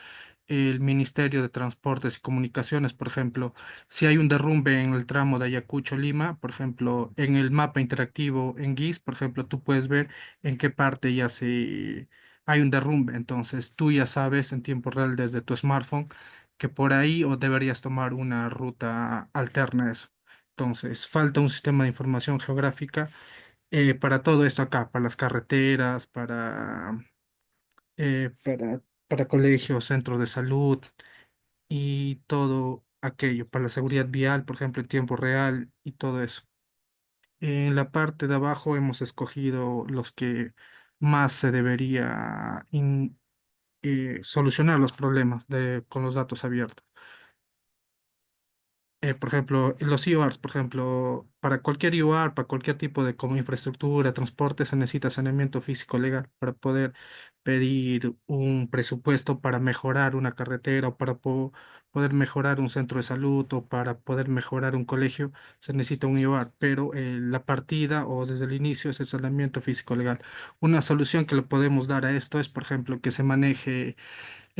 el Ministerio de Transportes y Comunicaciones. Por ejemplo, si hay un derrumbe en el tramo de Ayacucho-Lima, por ejemplo, en el mapa interactivo en GIS, por ejemplo, tú puedes ver en qué parte ya se hay un derrumbe. Entonces, tú ya sabes en tiempo real desde tu smartphone que por ahí o deberías tomar una ruta alterna a eso. Entonces, falta un sistema de información geográfica para todo esto acá, para las carreteras, eh, para, para colegios, centros de salud y todo aquello, para la seguridad vial, por ejemplo, en tiempo real y todo eso. En la parte de abajo hemos escogido los que más se debería solucionar los problemas con los datos abiertos. Por ejemplo, los IORs, por ejemplo, para cualquier IOR, para cualquier tipo de como infraestructura, transporte, se necesita saneamiento físico legal para poder pedir un presupuesto para mejorar una carretera o para poder mejorar un centro de salud o para poder mejorar un colegio, se necesita un IOR, pero la partida o desde el inicio es el saneamiento físico legal. Una solución que le podemos dar a esto es, por ejemplo, que se maneje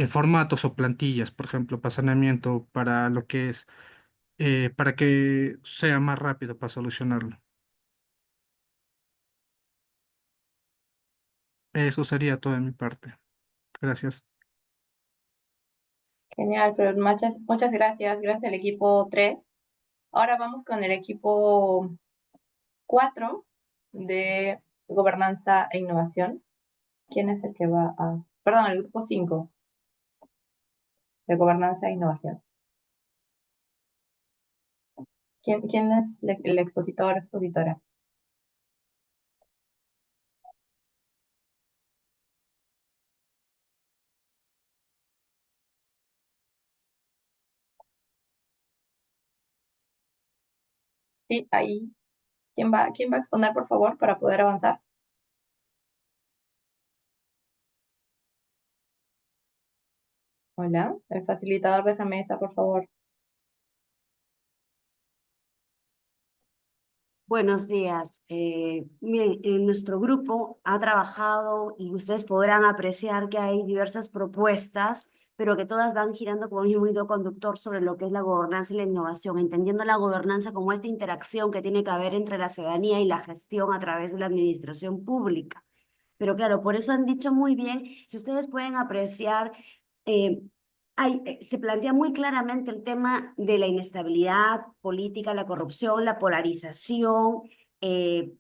formatos o plantillas, por ejemplo, para saneamiento, para lo que es para que sea más rápido para solucionarlo. Eso sería todo de mi parte. Gracias. Genial, pero muchas gracias. Gracias al equipo 3. Ahora vamos con el equipo 4 de gobernanza e innovación. ¿Quién es el que va a...? Perdón, el grupo 5 de gobernanza e innovación. ¿Quién es el expositor o expositora? Sí, ahí. ¿Quién va a exponer, por favor, para poder avanzar? Hola, el facilitador de esa mesa, por favor. Buenos días. Bien, en nuestro grupo ha trabajado y ustedes podrán apreciar que hay diversas propuestas, pero que todas van girando como un hilo conductor sobre lo que es la gobernanza y la innovación, entendiendo la gobernanza como esta interacción que tiene que haber entre la ciudadanía y la gestión a través de la administración pública. Pero claro, por eso han dicho muy bien, si ustedes pueden apreciar, eh, se plantea muy claramente el tema de la inestabilidad política, la corrupción, la polarización, eh,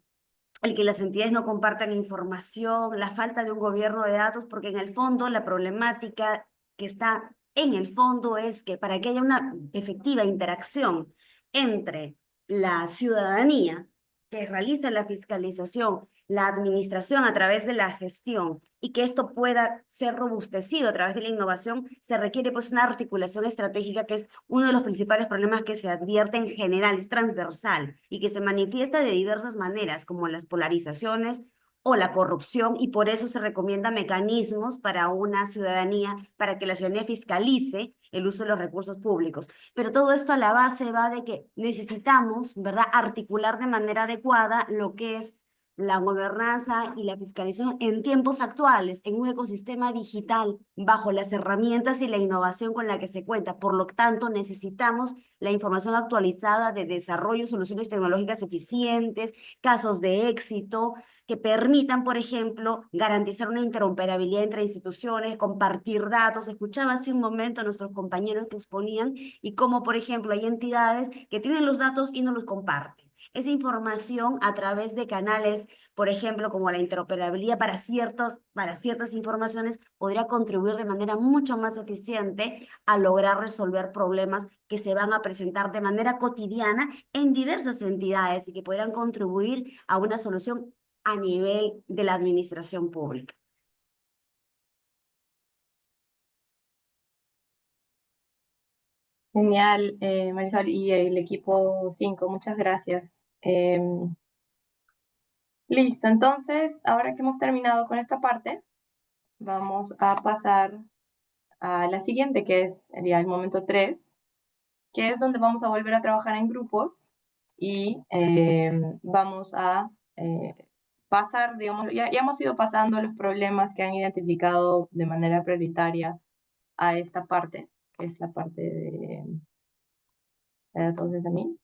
el que las entidades no compartan información, la falta de un gobierno de datos, porque en el fondo la problemática que está en el fondo es que para que haya una efectiva interacción entre la ciudadanía que realiza la fiscalización la administración a través de la gestión y que esto pueda ser robustecido a través de la innovación, se requiere pues una articulación estratégica que es uno de los principales problemas que se advierte en general, es transversal y que se manifiesta de diversas maneras, como las polarizaciones o la corrupción, y por eso se recomienda mecanismos para una ciudadanía, para que la ciudadanía fiscalice el uso de los recursos públicos. Pero todo esto a la base va de que necesitamos, ¿verdad?, articular de manera adecuada lo que es la gobernanza y la fiscalización en tiempos actuales, en un ecosistema digital, bajo las herramientas y la innovación con la que se cuenta. Por lo tanto, necesitamos la información actualizada de desarrollo, soluciones tecnológicas eficientes, casos de éxito, que permitan, por ejemplo, garantizar una interoperabilidad entre instituciones, compartir datos. Escuchaba hace un momento a nuestros compañeros que exponían y cómo, por ejemplo, hay entidades que tienen los datos y no los comparten. Esa información a través de canales, por ejemplo, como la interoperabilidad para ciertas informaciones, podría contribuir de manera mucho más eficiente a lograr resolver problemas que se van a presentar de manera cotidiana en diversas entidades y que podrán contribuir a una solución a nivel de la administración pública. Genial, Marisol, y el equipo 5, muchas gracias. Listo, entonces, ahora que hemos terminado con esta parte, vamos a pasar a la siguiente, que sería el momento 3, que es donde vamos a volver a trabajar en grupos y vamos a pasar, digamos, ya hemos ido pasando los problemas que han identificado de manera prioritaria a esta parte, que es la parte de datos de mí.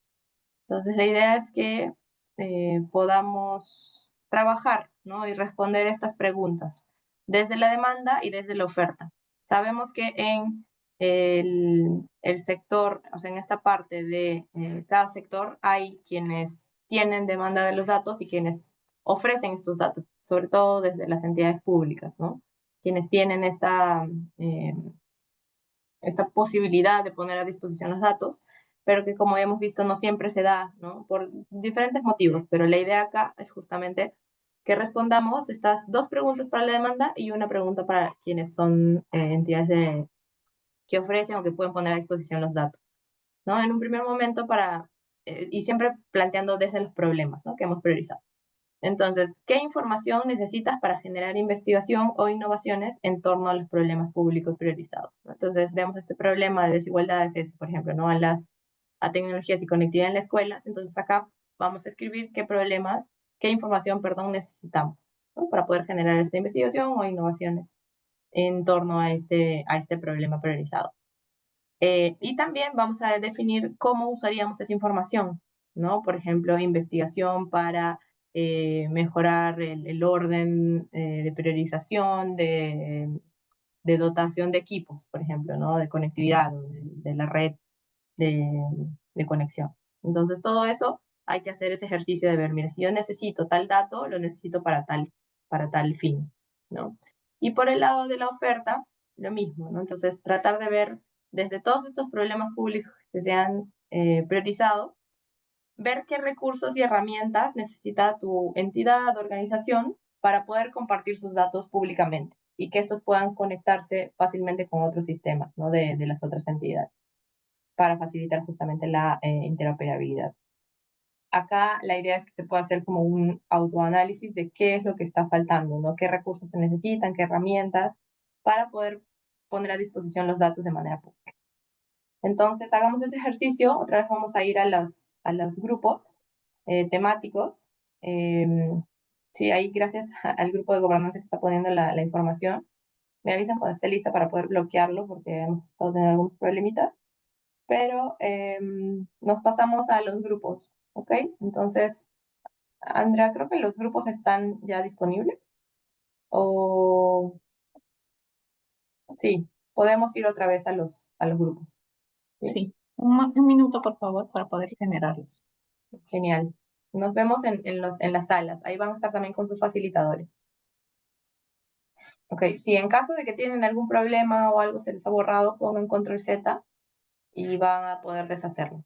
Entonces, la idea es que podamos trabajar, ¿no?, y responder estas preguntas desde la demanda y desde la oferta. Sabemos que en el sector, o sea, en esta parte de cada sector, hay quienes tienen demanda de los datos y quienes ofrecen estos datos, sobre todo desde las entidades públicas, ¿no? Quienes tienen esta posibilidad de poner a disposición los datos, pero que como hemos visto no siempre se da, ¿no?, por diferentes motivos, pero la idea acá es justamente que respondamos estas 2 preguntas para la demanda y una pregunta para quienes son entidades que ofrecen o que pueden poner a disposición los datos, ¿no? En un primer momento y siempre planteando desde los problemas, ¿no?, que hemos priorizado. Entonces, ¿qué información necesitas para generar investigación o innovaciones en torno a los problemas públicos priorizados? Entonces, vemos este problema de desigualdades, que es, por ejemplo, ¿no?, a tecnologías y conectividad en las escuelas. Entonces, acá vamos a escribir qué información, necesitamos, ¿no?, para poder generar esta investigación o innovaciones en torno a este problema priorizado. Y también vamos a definir cómo usaríamos esa información, ¿no? Por ejemplo, investigación para mejorar el orden de priorización, de dotación de equipos, por ejemplo, ¿no?, de conectividad, de la red de conexión. Entonces, todo eso hay que hacer ese ejercicio de ver, mira, si yo necesito tal dato, lo necesito para tal fin, ¿no? Y por el lado de la oferta, lo mismo, ¿no? Entonces, tratar de ver desde todos estos problemas públicos que se han priorizado, ver qué recursos y herramientas necesita tu entidad, organización, para poder compartir sus datos públicamente y que estos puedan conectarse fácilmente con otros sistemas, ¿no?, de las otras entidades, para facilitar justamente la interoperabilidad. Acá la idea es que se pueda hacer como un autoanálisis de qué es lo que está faltando, ¿no?, qué recursos se necesitan, qué herramientas, para poder poner a disposición los datos de manera pública. Entonces, hagamos ese ejercicio. Otra vez vamos a ir a los grupos temáticos. Sí, ahí gracias al grupo de gobernanza que está poniendo la información. Me avisan cuando esté lista para poder bloquearlo porque hemos estado teniendo algunos problemitas. Pero nos pasamos a los grupos, ¿ok? Entonces, Andrea, creo que los grupos están ya disponibles. O sí, podemos ir otra vez a los grupos. ¿Sí? Sí, un minuto, por favor, para poder generarlos. Genial. Nos vemos en las salas. Ahí van a estar también con sus facilitadores. Ok, si en caso de que tienen algún problema o algo se les ha borrado, pongan control Z y van a poder deshacerlo.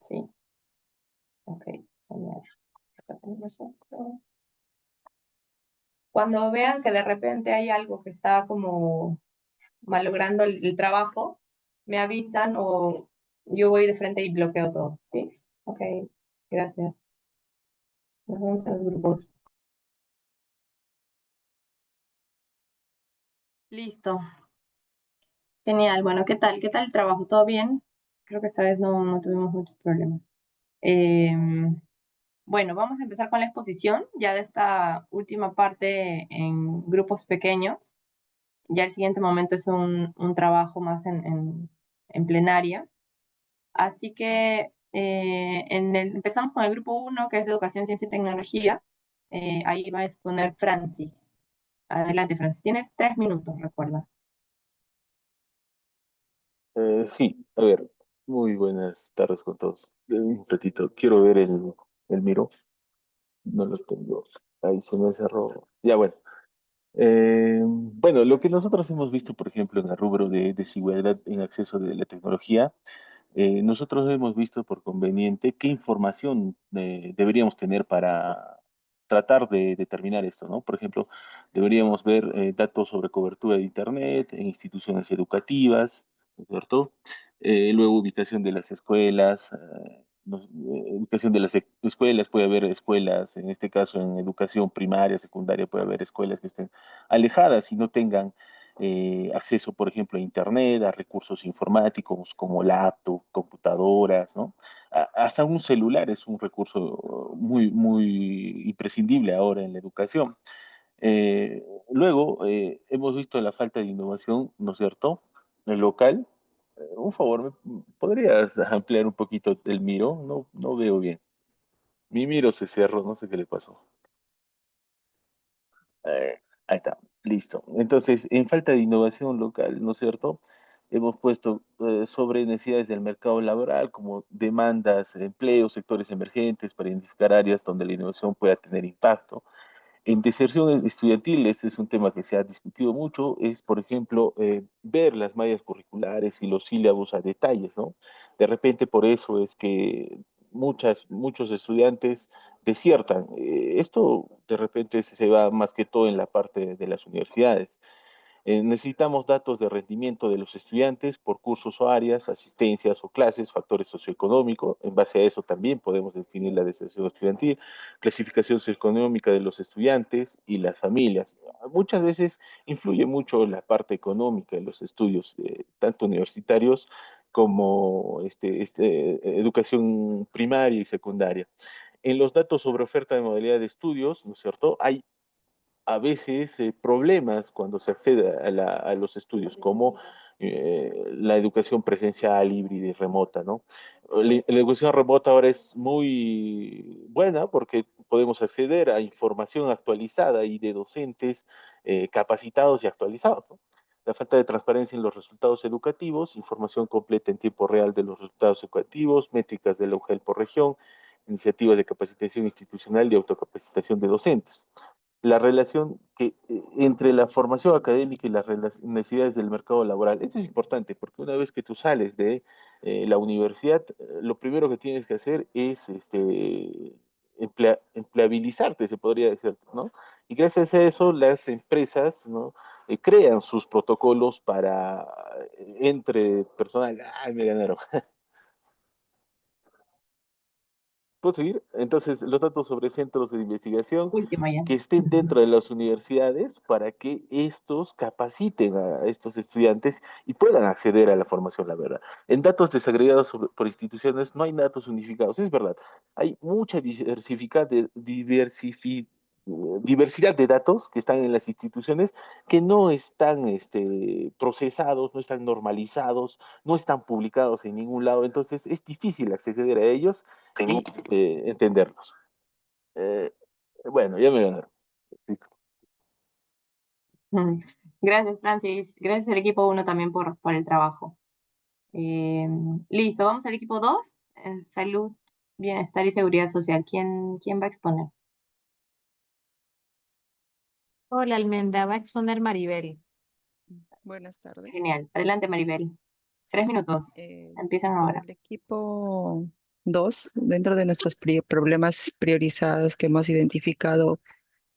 Sí. Ok, genial. Cuando vean que de repente hay algo que está como malogrando el trabajo, me avisan o yo voy de frente y bloqueo todo, ¿sí? Ok, gracias. Nos vemos en los grupos. Listo. Genial. Bueno, ¿qué tal? ¿Qué tal el trabajo? ¿Todo bien? Creo que esta vez no tuvimos muchos problemas. Bueno, vamos a empezar con la exposición ya de esta última parte en grupos pequeños. Ya el siguiente momento es un trabajo más en plenaria. Así que empezamos con el grupo 1, que es Educación, Ciencia y Tecnología. Ahí va a exponer Francis. Adelante, Francis. Tienes 3 minutos, recuerda. Sí, a ver, muy buenas tardes con todos. Un ratito, quiero ver el Miro, no lo tengo. Ahí se me cerró. Ya, bueno. Bueno, lo que nosotros hemos visto, por ejemplo, en el rubro de desigualdad en acceso de la tecnología, nosotros hemos visto por conveniente qué información deberíamos tener para tratar de determinar esto, ¿no? Por ejemplo, deberíamos ver datos sobre cobertura de Internet en instituciones educativas, ¿no es cierto? Luego ubicación de las escuelas, ubicación de las escuelas, puede haber escuelas, en este caso en educación primaria, secundaria, puede haber escuelas que estén alejadas y no tengan acceso, por ejemplo, a Internet, a recursos informáticos como laptop, computadoras, ¿no? Hasta un celular es un recurso muy imprescindible ahora en la educación. Luego, hemos visto la falta de innovación, ¿no es cierto? En el local. Un favor, ¿podrías ampliar un poquito el Miro? No veo bien. Mi Miro se cerró, no sé qué le pasó. Ahí está, listo. Entonces, en falta de innovación local, ¿no es cierto? Hemos puesto sobre necesidades del mercado laboral, como demandas, empleos, sectores emergentes, para identificar áreas donde la innovación pueda tener impacto. En deserción estudiantil, este es un tema que se ha discutido mucho, es, por ejemplo, ver las mallas curriculares y los sílabos a detalles, ¿no? De repente por eso es que muchos estudiantes desiertan. Esto de repente se va más que todo en la parte de las universidades. Necesitamos datos de rendimiento de los estudiantes por cursos o áreas, asistencias o clases, factores socioeconómicos. En base a eso también podemos definir la deserción estudiantil, clasificación socioeconómica de los estudiantes y las familias. Muchas veces influye mucho la parte económica de los estudios, tanto universitarios como educación primaria y secundaria. En los datos sobre oferta de modalidad de estudios, ¿no es cierto? Hay a veces problemas cuando se accede a los estudios, como la educación presencial, híbrida y remota, ¿no? La educación remota ahora es muy buena porque podemos acceder a información actualizada y de docentes capacitados y actualizados, ¿no? La falta de transparencia en los resultados educativos, información completa en tiempo real de los resultados educativos, métricas de la UGEL por región, iniciativas de capacitación institucional y autocapacitación de docentes. La relación entre la formación académica y las necesidades del mercado laboral. Esto es importante porque una vez que tú sales de la universidad, lo primero que tienes que hacer es empleabilizarte, se podría decir, ¿no? Y gracias a eso las empresas, ¿no? Crean sus protocolos para entre personal. ¡Ay, me ganaron! ¿Puedo seguir? Entonces, los datos sobre centros de investigación Última ya. que estén dentro de las universidades para que estos capaciten a estos estudiantes y puedan acceder a la formación, la verdad. En datos desagregados por instituciones no hay datos unificados, es verdad. Hay mucha diversidad de datos que están en las instituciones que no están procesados, no están normalizados, no están publicados en ningún lado, entonces es difícil acceder a ellos y entenderlos. Eh, bueno, ya me ganaron. Mm. Gracias, Francis. Gracias al equipo 1 también por el trabajo. Listo, vamos al equipo 2. Salud, bienestar y seguridad social. ¿Quién va a exponer? Hola, Almendra, va a exponer Maribel. Buenas tardes. Genial. Adelante, Maribel. Sí, 3 minutos. Empiezan en ahora. el equipo 2, dentro de nuestros problemas priorizados que hemos identificado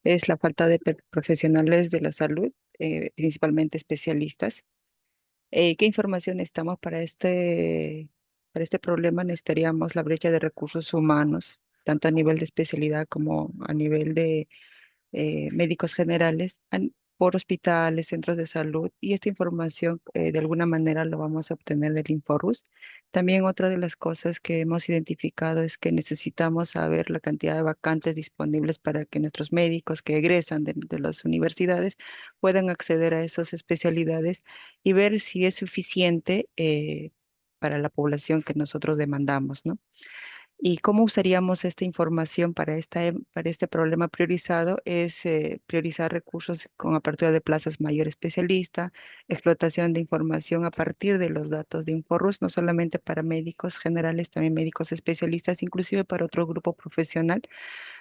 es la falta de profesionales de la salud, principalmente especialistas. ¿Qué información necesitamos para este problema? Necesitaríamos la brecha de recursos humanos, tanto a nivel de especialidad como a nivel de médicos generales por hospitales, centros de salud, y esta información de alguna manera lo vamos a obtener del Inforus. También otra de las cosas que hemos identificado es que necesitamos saber la cantidad de vacantes disponibles para que nuestros médicos que egresan de las universidades puedan acceder a esas especialidades y ver si es suficiente para la población que nosotros demandamos, ¿no? ¿Y cómo usaríamos esta información para, para este problema priorizado? Es priorizar recursos con apertura de plazas mayor especialista, explotación de información a partir de los datos de Inforus, no solamente para médicos generales, también médicos especialistas, inclusive para otro grupo profesional.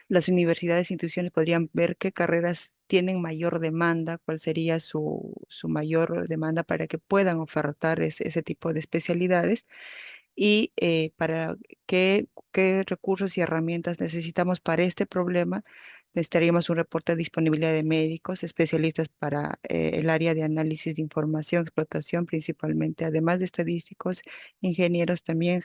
Las universidades e instituciones podrían ver qué carreras tienen mayor demanda, cuál sería su mayor demanda para que puedan ofertar ese tipo de especialidades y para qué recursos y herramientas necesitamos para este problema. Necesitaríamos un reporte de disponibilidad de médicos, especialistas para el área de análisis de información, explotación principalmente, además de estadísticos, ingenieros, también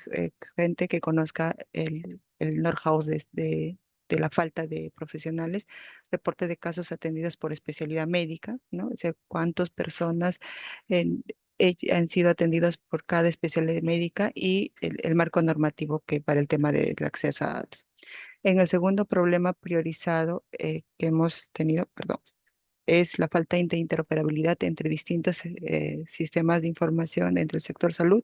gente que conozca el know-how de la falta de profesionales, reporte de casos atendidos por especialidad médica, ¿no? O sea, cuántas personas han sido atendidos por cada especialidad médica y el marco normativo que para el tema del acceso a datos. En el segundo problema priorizado que hemos tenido, perdón, es la falta de interoperabilidad entre distintos sistemas de información entre el sector salud.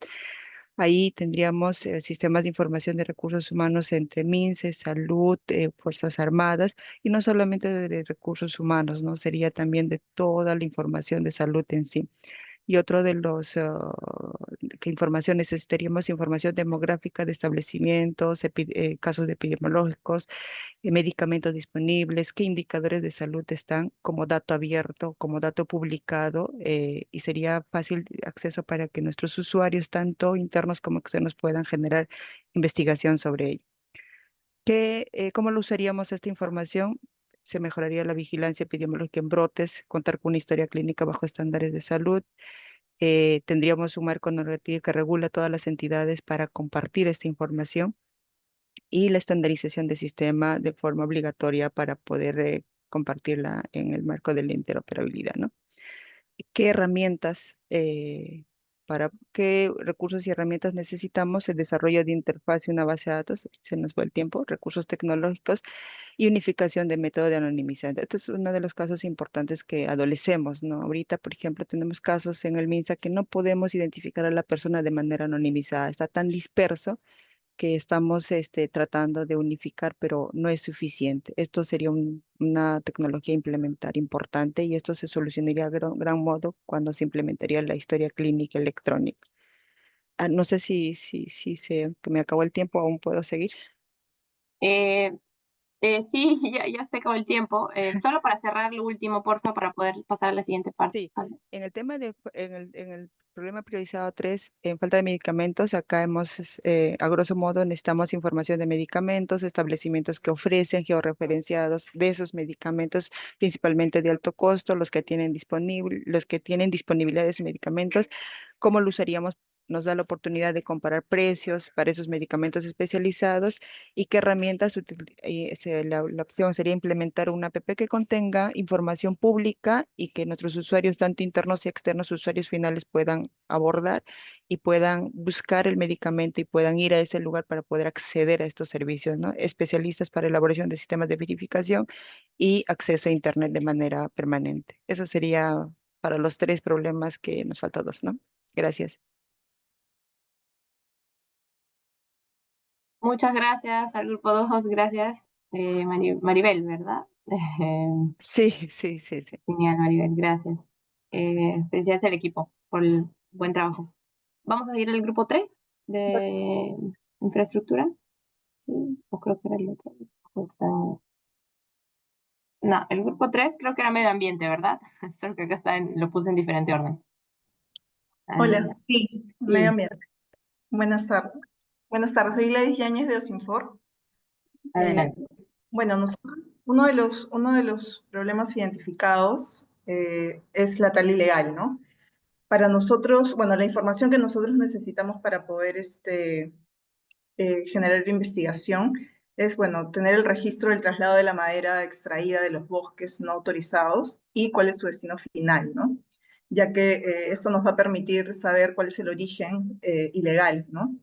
Ahí tendríamos sistemas de información de recursos humanos entre MINSE, salud, Fuerzas Armadas, y no solamente de recursos humanos, ¿no? Sería también de toda la información de salud en sí. Y otro de los que información necesitaríamos, información demográfica de establecimientos, casos epidemiológicos, medicamentos disponibles, qué indicadores de salud están como dato abierto, como dato publicado, y sería fácil acceso para que nuestros usuarios, tanto internos como externos, puedan generar investigación sobre ello. ¿Cómo lo usaríamos esta información? Se mejoraría la vigilancia epidemiológica en brotes, contar con una historia clínica bajo estándares de salud. Tendríamos un marco normativo que regula todas las entidades para compartir esta información y la estandarización del sistema de forma obligatoria para poder compartirla en el marco de la interoperabilidad, ¿no? ¿Qué herramientas, para qué recursos y herramientas necesitamos? El desarrollo de interfaz y una base de datos, se nos fue el tiempo, recursos tecnológicos y unificación de método de anonimización. Este es uno de los casos importantes que adolecemos, ¿no? Ahorita, por ejemplo, tenemos casos en el MINSA que no podemos identificar a la persona de manera anonimizada, está tan disperso que estamos tratando de unificar, pero no es suficiente. Esto sería una tecnología a implementar importante y esto se solucionaría a gran modo cuando se implementaría la historia clínica electrónica. No sé que me acabó el tiempo, aún puedo seguir. Eh, sí, ya se acabó el tiempo. Solo para cerrar lo último, porfa, para poder pasar a la siguiente parte. Sí, ¿Vale? en el tema en el problema priorizado 3, en falta de medicamentos, acá a grosso modo, necesitamos información de medicamentos, establecimientos que ofrecen georreferenciados de esos medicamentos, principalmente de alto costo, los que tienen disponibilidad de esos medicamentos, cómo lo usaríamos. Nos da la oportunidad de comparar precios para esos medicamentos especializados y qué herramientas la opción sería implementar una app que contenga información pública y que nuestros usuarios, tanto internos y externos, usuarios finales, puedan abordar y puedan buscar el medicamento y puedan ir a ese lugar para poder acceder a estos servicios, ¿no? Especialistas para elaboración de sistemas de verificación y acceso a Internet de manera permanente. Eso sería para los tres problemas que nos falta dos, ¿no? Gracias. Muchas gracias al grupo 2, gracias. Maribel, ¿verdad? Sí. Genial, Maribel, gracias. Felicidades al equipo por el buen trabajo. Vamos a seguir al grupo 3 de infraestructura. Sí, o creo que era el otro. No, el grupo 3 creo que era medio ambiente, ¿verdad? Solo que acá lo puse en diferente orden. Hola, sí, medio Sí. ambiente. Buenas tardes. Buenas tardes, soy Gladys Yáñez de Osinfor. Adelante. Bueno, uno de los problemas identificados es la tal ilegal, ¿no? Para nosotros, bueno, la información que nosotros necesitamos para poder generar investigación es, bueno, tener el registro del traslado de la madera extraída de los bosques no autorizados y cuál es su destino final, ¿no? Ya que esto nos va a permitir saber cuál es el origen ilegal, ¿no?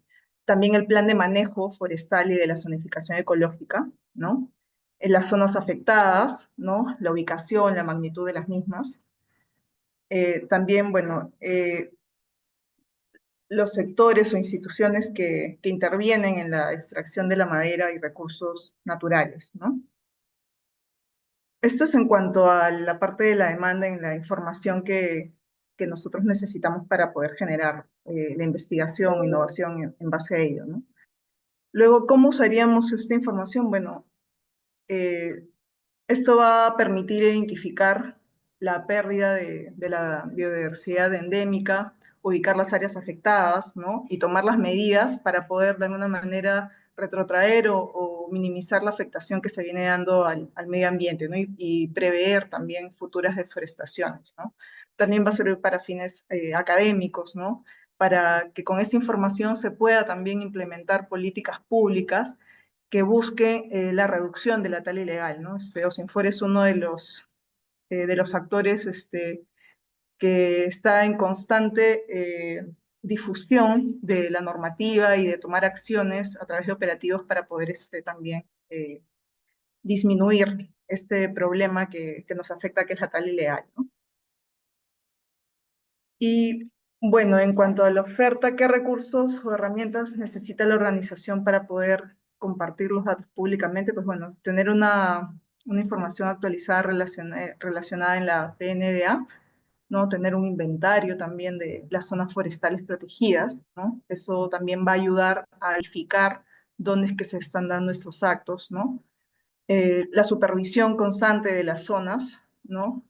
También el plan de manejo forestal y de la zonificación ecológica, ¿no? En las zonas afectadas, ¿no? La ubicación, la magnitud de las mismas. También, bueno, los sectores o instituciones que intervienen en la extracción de la madera y recursos naturales, ¿no? Esto es en cuanto a la parte de la demanda en la información que nosotros necesitamos para poder generar la investigación o innovación en base a ello, ¿no? Luego, ¿cómo usaríamos esta información? Bueno, eh, esto va a permitir identificar la pérdida de la biodiversidad endémica, ubicar las áreas afectadas, ¿no? Y tomar las medidas para poder de alguna manera retrotraer o minimizar la afectación que se viene dando al medio ambiente, ¿no? Y prever también futuras deforestaciones, ¿no? También va a servir para fines académicos, ¿no? Para que con esa información se pueda también implementar políticas públicas que busque la reducción de la tala ilegal, ¿no? Osinfor es uno de los actores que está en constante difusión de la normativa y de tomar acciones a través de operativos para poder también disminuir este problema que nos afecta, que es la tala ilegal, ¿no? Y bueno, en cuanto a la oferta, ¿qué recursos o herramientas necesita la organización para poder compartir los datos públicamente? Pues bueno, tener una información actualizada relacionada en la PNDA, ¿no? Tener un inventario también de las zonas forestales protegidas, ¿no? Eso también va a ayudar a verificar dónde es que se están dando estos actos, ¿no? La supervisión constante de las zonas, ¿no?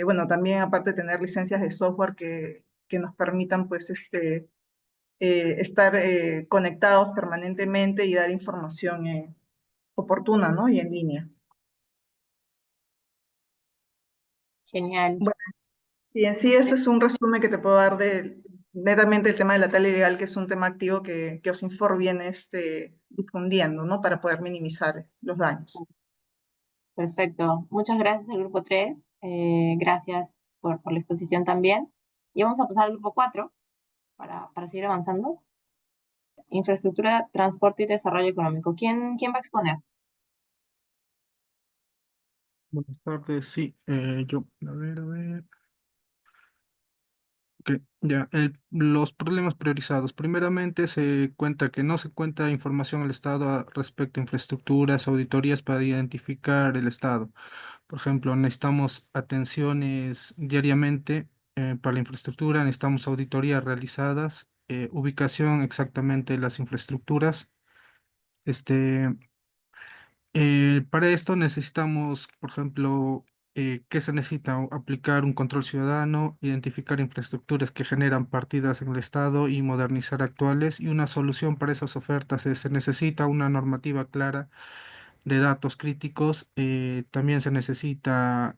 Bueno, también aparte de tener licencias de software que nos permitan, pues, estar conectados permanentemente y dar información oportuna, ¿no? Y en línea. Genial. Bueno, y en sí ese es un resumen que te puedo dar de netamente el tema de la tala ilegal, que es un tema activo que Osinfor viene difundiendo, ¿no? Para poder minimizar los daños. Perfecto. Muchas gracias al grupo 3. Gracias por la exposición también. Y vamos a pasar al grupo 4 para seguir avanzando. Infraestructura, transporte y desarrollo económico. ¿Quién va a exponer? Buenas tardes, sí, yo, a ver. Ok, ya, los problemas priorizados. Primeramente, se cuenta que no se cuenta información al Estado respecto a infraestructuras, auditorías para identificar el estado. Por ejemplo, necesitamos atenciones diariamente para la infraestructura, necesitamos auditorías realizadas, ubicación exactamente de las infraestructuras. Este, para esto necesitamos, por ejemplo, ¿qué se necesita? Aplicar un control ciudadano, identificar infraestructuras que generan partidas en el Estado y modernizar actuales. Y una solución para esas ofertas es, se necesita una normativa clara de datos críticos. También se necesita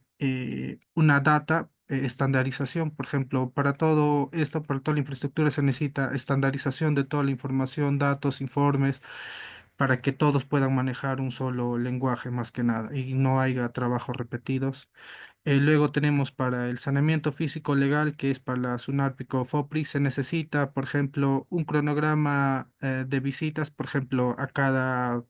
una data. Estandarización, por ejemplo, para todo esto, para toda la infraestructura se necesita estandarización de toda la información, datos, informes, para que todos puedan manejar un solo lenguaje más que nada y no haya trabajos repetidos. Luego tenemos para el saneamiento físico legal, que es para la SUNARPIC o FOPRI, se necesita, por ejemplo, un cronograma de visitas, por ejemplo, a cada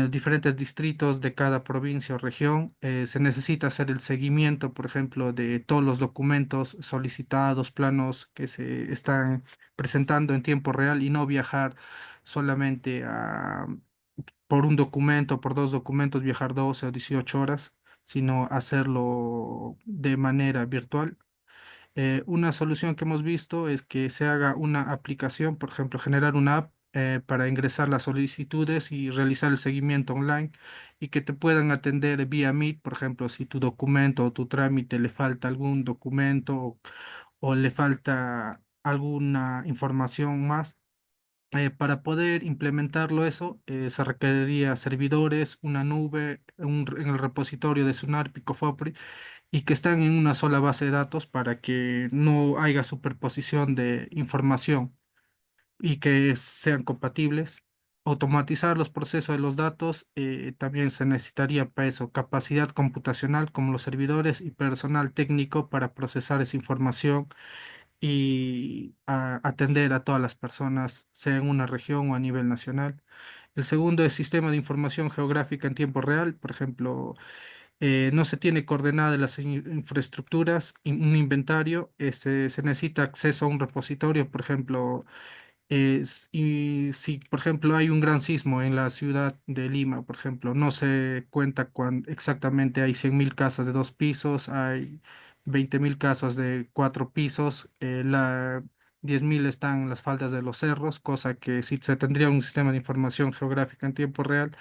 diferentes distritos de cada provincia o región. Se necesita hacer el seguimiento, por ejemplo, de todos los documentos solicitados, planos que se están presentando en tiempo real y no viajar solamente por un documento, por dos documentos, viajar 12 o 18 horas, sino hacerlo de manera virtual. Una solución que hemos visto es que se haga una aplicación, por ejemplo, generar una app para ingresar las solicitudes y realizar el seguimiento online y que te puedan atender vía Meet, por ejemplo, si tu documento o tu trámite le falta algún documento o le falta alguna información más, Para poder implementarlo eso, se requeriría servidores, una nube, en el repositorio de Sunarp y Cofopri, y que están en una sola base de datos para que no haya superposición de información y que sean compatibles. Automatizar los procesos de los datos, también se necesitaría para eso capacidad computacional como los servidores y personal técnico para procesar esa información y atender a todas las personas, sea en una región o a nivel nacional. El segundo es sistema de información geográfica en tiempo real. Por ejemplo, no se tiene coordenada de las infraestructuras, un inventario, se necesita acceso a un repositorio, por ejemplo, y si, por ejemplo, hay un gran sismo en la ciudad de Lima, por ejemplo, no se cuenta exactamente hay 100.000 casas de 2 pisos, hay 20.000 casas de 4 pisos, 10.000 están en las faldas de los cerros, cosa que si se tendría un sistema de información geográfica en tiempo real,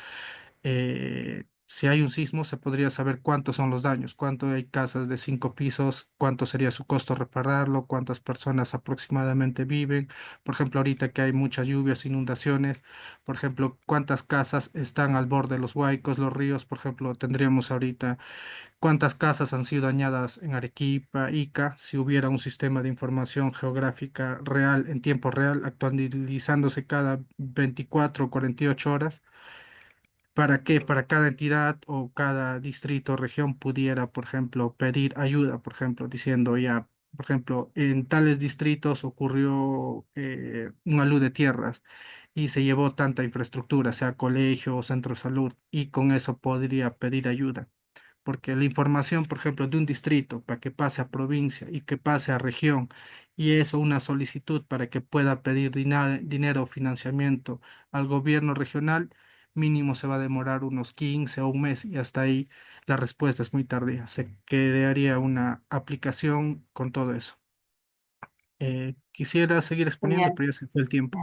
si hay un sismo, se podría saber cuántos son los daños, cuánto hay casas de 5 pisos, cuánto sería su costo repararlo, cuántas personas aproximadamente viven. Por ejemplo, ahorita que hay muchas lluvias, inundaciones, por ejemplo, cuántas casas están al borde de los huaicos, los ríos, por ejemplo, tendríamos ahorita cuántas casas han sido dañadas en Arequipa, Ica, si hubiera un sistema de información geográfica real, en tiempo real, actualizándose cada 24 o 48 horas. ¿Para que para cada entidad o cada distrito o región pudiera, por ejemplo, pedir ayuda, por ejemplo, diciendo ya, por ejemplo, en tales distritos ocurrió un alud de tierras y se llevó tanta infraestructura, sea colegio o centro de salud, y con eso podría pedir ayuda? Porque la información, por ejemplo, de un distrito para que pase a provincia y que pase a región, y eso una solicitud para que pueda pedir dinero o financiamiento al gobierno regional, mínimo se va a demorar unos 15 o un mes y hasta ahí la respuesta es muy tardía. Se crearía una aplicación con todo eso. Quisiera seguir exponiendo, Genial. pero ya se fue el tiempo.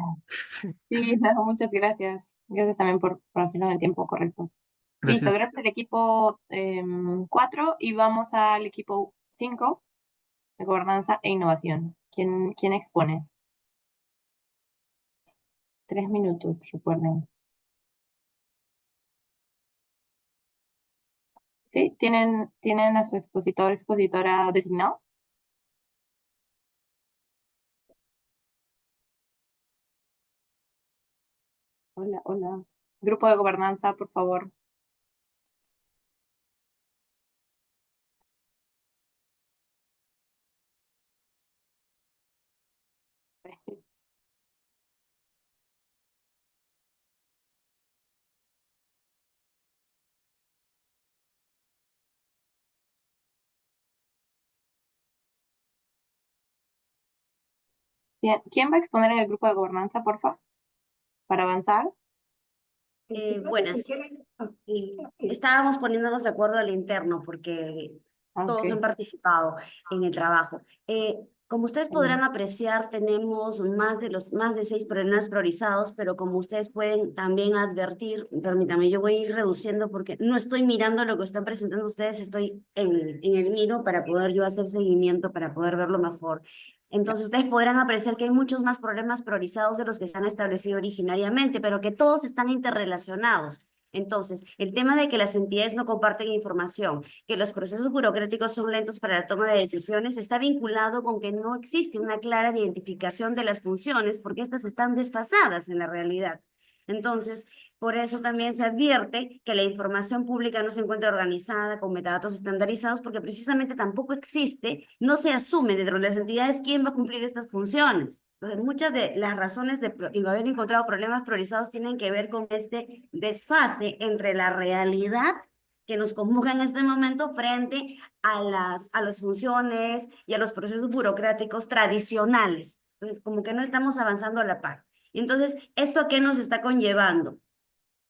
Sí, no, muchas gracias. Gracias también por hacerlo en el tiempo correcto. Listo, Gracias. gracias al equipo 4 y vamos al equipo 5 de gobernanza e innovación. ¿Quién expone? 3 minutos, recuerden. ¿Sí? ¿Tienen a su expositor o expositora designado? Hola, hola. Grupo de gobernanza, por favor. Bien, ¿quién va a exponer en el grupo de gobernanza, porfa? Para avanzar. Buenas. Estábamos poniéndonos de acuerdo al interno porque Ah, todos han ok. participado en el trabajo. Como ustedes Genial. podrán apreciar, tenemos más de 6 problemas priorizados, pero como ustedes pueden también advertir, permítame, yo voy a ir reduciendo porque no estoy mirando lo que están presentando ustedes, estoy en el miro para poder yo hacer seguimiento, para poder verlo mejor. Entonces ustedes podrán apreciar que hay muchos más problemas priorizados de los que se han establecido originariamente, pero que todos están interrelacionados. Entonces, el tema de que las entidades no comparten información, que los procesos burocráticos son lentos para la toma de decisiones, está vinculado con que no existe una clara identificación de las funciones porque estas están desfasadas en la realidad. Entonces, por eso también se advierte que la información pública no se encuentra organizada con metadatos estandarizados porque precisamente tampoco existe, no se asume dentro de las entidades quién va a cumplir estas funciones. Entonces, muchas de las razones de haber encontrado problemas priorizados tienen que ver con este desfase entre la realidad que nos convoca en este momento frente a las funciones y a los procesos burocráticos tradicionales. Entonces, como que no estamos avanzando a la par. Y entonces, ¿esto a qué nos está conllevando?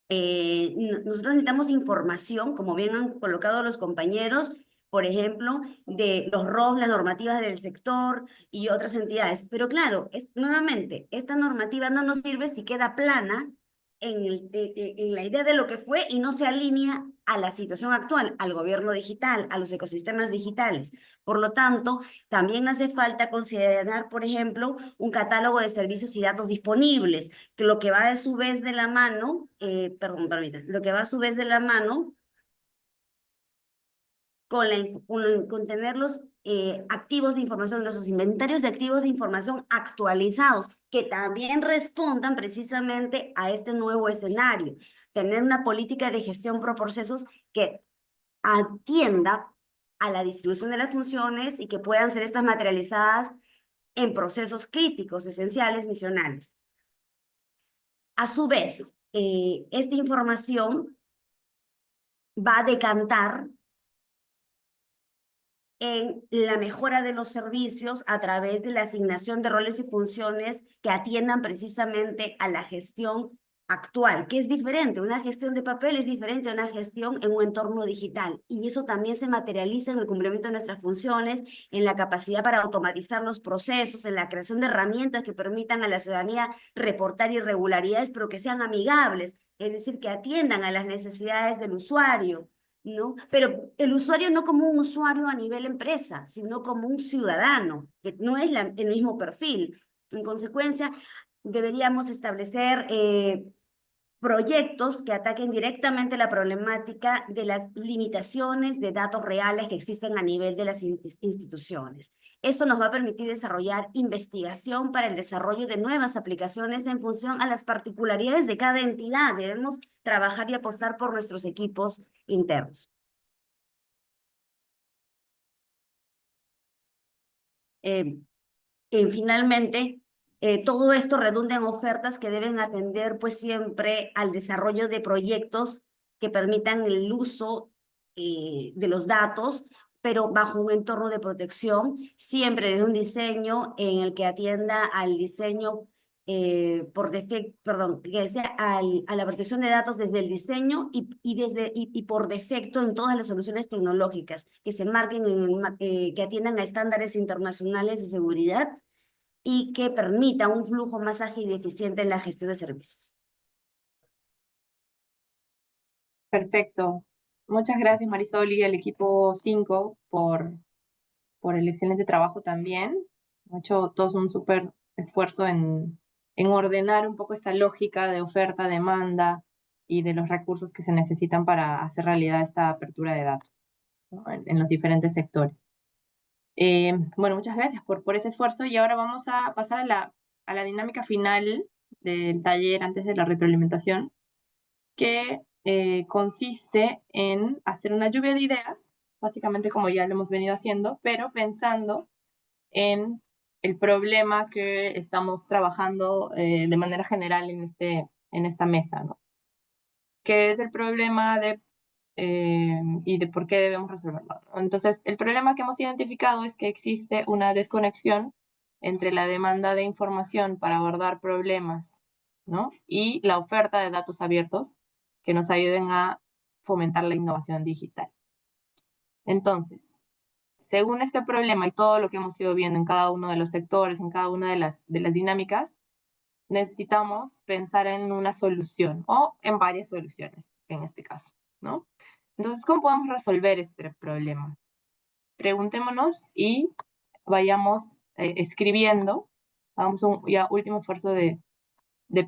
Nosotros necesitamos información, como bien han colocado los compañeros, por ejemplo, de los ROS, las normativas del sector y otras entidades. Pero claro, nuevamente, esta normativa no nos sirve si queda plana en la idea de lo que fue y no se alinea a la situación actual, al gobierno digital, a los ecosistemas digitales. Por lo tanto, también hace falta considerar, por ejemplo, un catálogo de servicios y datos disponibles, que lo que va a su vez de la mano, lo que va a su vez de la mano con tener los activos de información, los inventarios de activos de información actualizados, que también respondan precisamente a este nuevo escenario. Tener una política de gestión por procesos que atienda a la distribución de las funciones y que puedan ser estas materializadas en procesos críticos, esenciales, misionales. A su vez, esta información va a decantar en la mejora de los servicios a través de la asignación de roles y funciones que atiendan precisamente a la gestión actual, que es diferente. Una gestión de papel es diferente a una gestión en un entorno digital. Y eso también se materializa en el cumplimiento de nuestras funciones, en la capacidad para automatizar los procesos, en la creación de herramientas que permitan a la ciudadanía reportar irregularidades, pero que sean amigables, es decir, que atiendan a las necesidades del usuario, ¿no? Pero el usuario no como un usuario a nivel empresa, sino como un ciudadano, que no es el mismo perfil. En consecuencia, deberíamos establecer proyectos que ataquen directamente la problemática de las limitaciones de datos reales que existen a nivel de las instituciones. Esto nos va a permitir desarrollar investigación para el desarrollo de nuevas aplicaciones en función a las particularidades de cada entidad. Debemos trabajar y apostar por nuestros equipos internos. Finalmente, todo esto redunda en ofertas que deben atender pues siempre al desarrollo de proyectos que permitan el uso de los datos, pero bajo un entorno de protección, siempre desde un diseño en el que atienda al diseño por defecto, perdón, que sea a la protección de datos desde el diseño y por defecto en todas las soluciones tecnológicas que se marquen, que atiendan a estándares internacionales de seguridad y que permita un flujo más ágil y eficiente en la gestión de servicios. Perfecto. Muchas gracias, Marisol, y al equipo 5 por el excelente trabajo también. Han hecho todos un súper esfuerzo en ordenar un poco esta lógica de oferta, demanda y de los recursos que se necesitan para hacer realidad esta apertura de datos, ¿no? En los diferentes sectores. Bueno, muchas gracias por ese esfuerzo y ahora vamos a pasar a la dinámica final del taller antes de la retroalimentación, que consiste en hacer una lluvia de ideas, básicamente como ya lo hemos venido haciendo, pero pensando en el problema que estamos trabajando de manera general en esta mesa, ¿no? ¿Qué es el problema y de por qué debemos resolverlo? Entonces, el problema que hemos identificado es que existe una desconexión entre la demanda de información para abordar problemas, ¿no? Y la oferta de datos abiertos que nos ayuden a fomentar la innovación digital. Entonces, según este problema y todo lo que hemos ido viendo en cada uno de los sectores, en cada una de las dinámicas, necesitamos pensar en una solución o en varias soluciones, en este caso, ¿no? Entonces, ¿cómo podemos resolver este problema? Preguntémonos y vayamos escribiendo. Hagamos un ya último esfuerzo de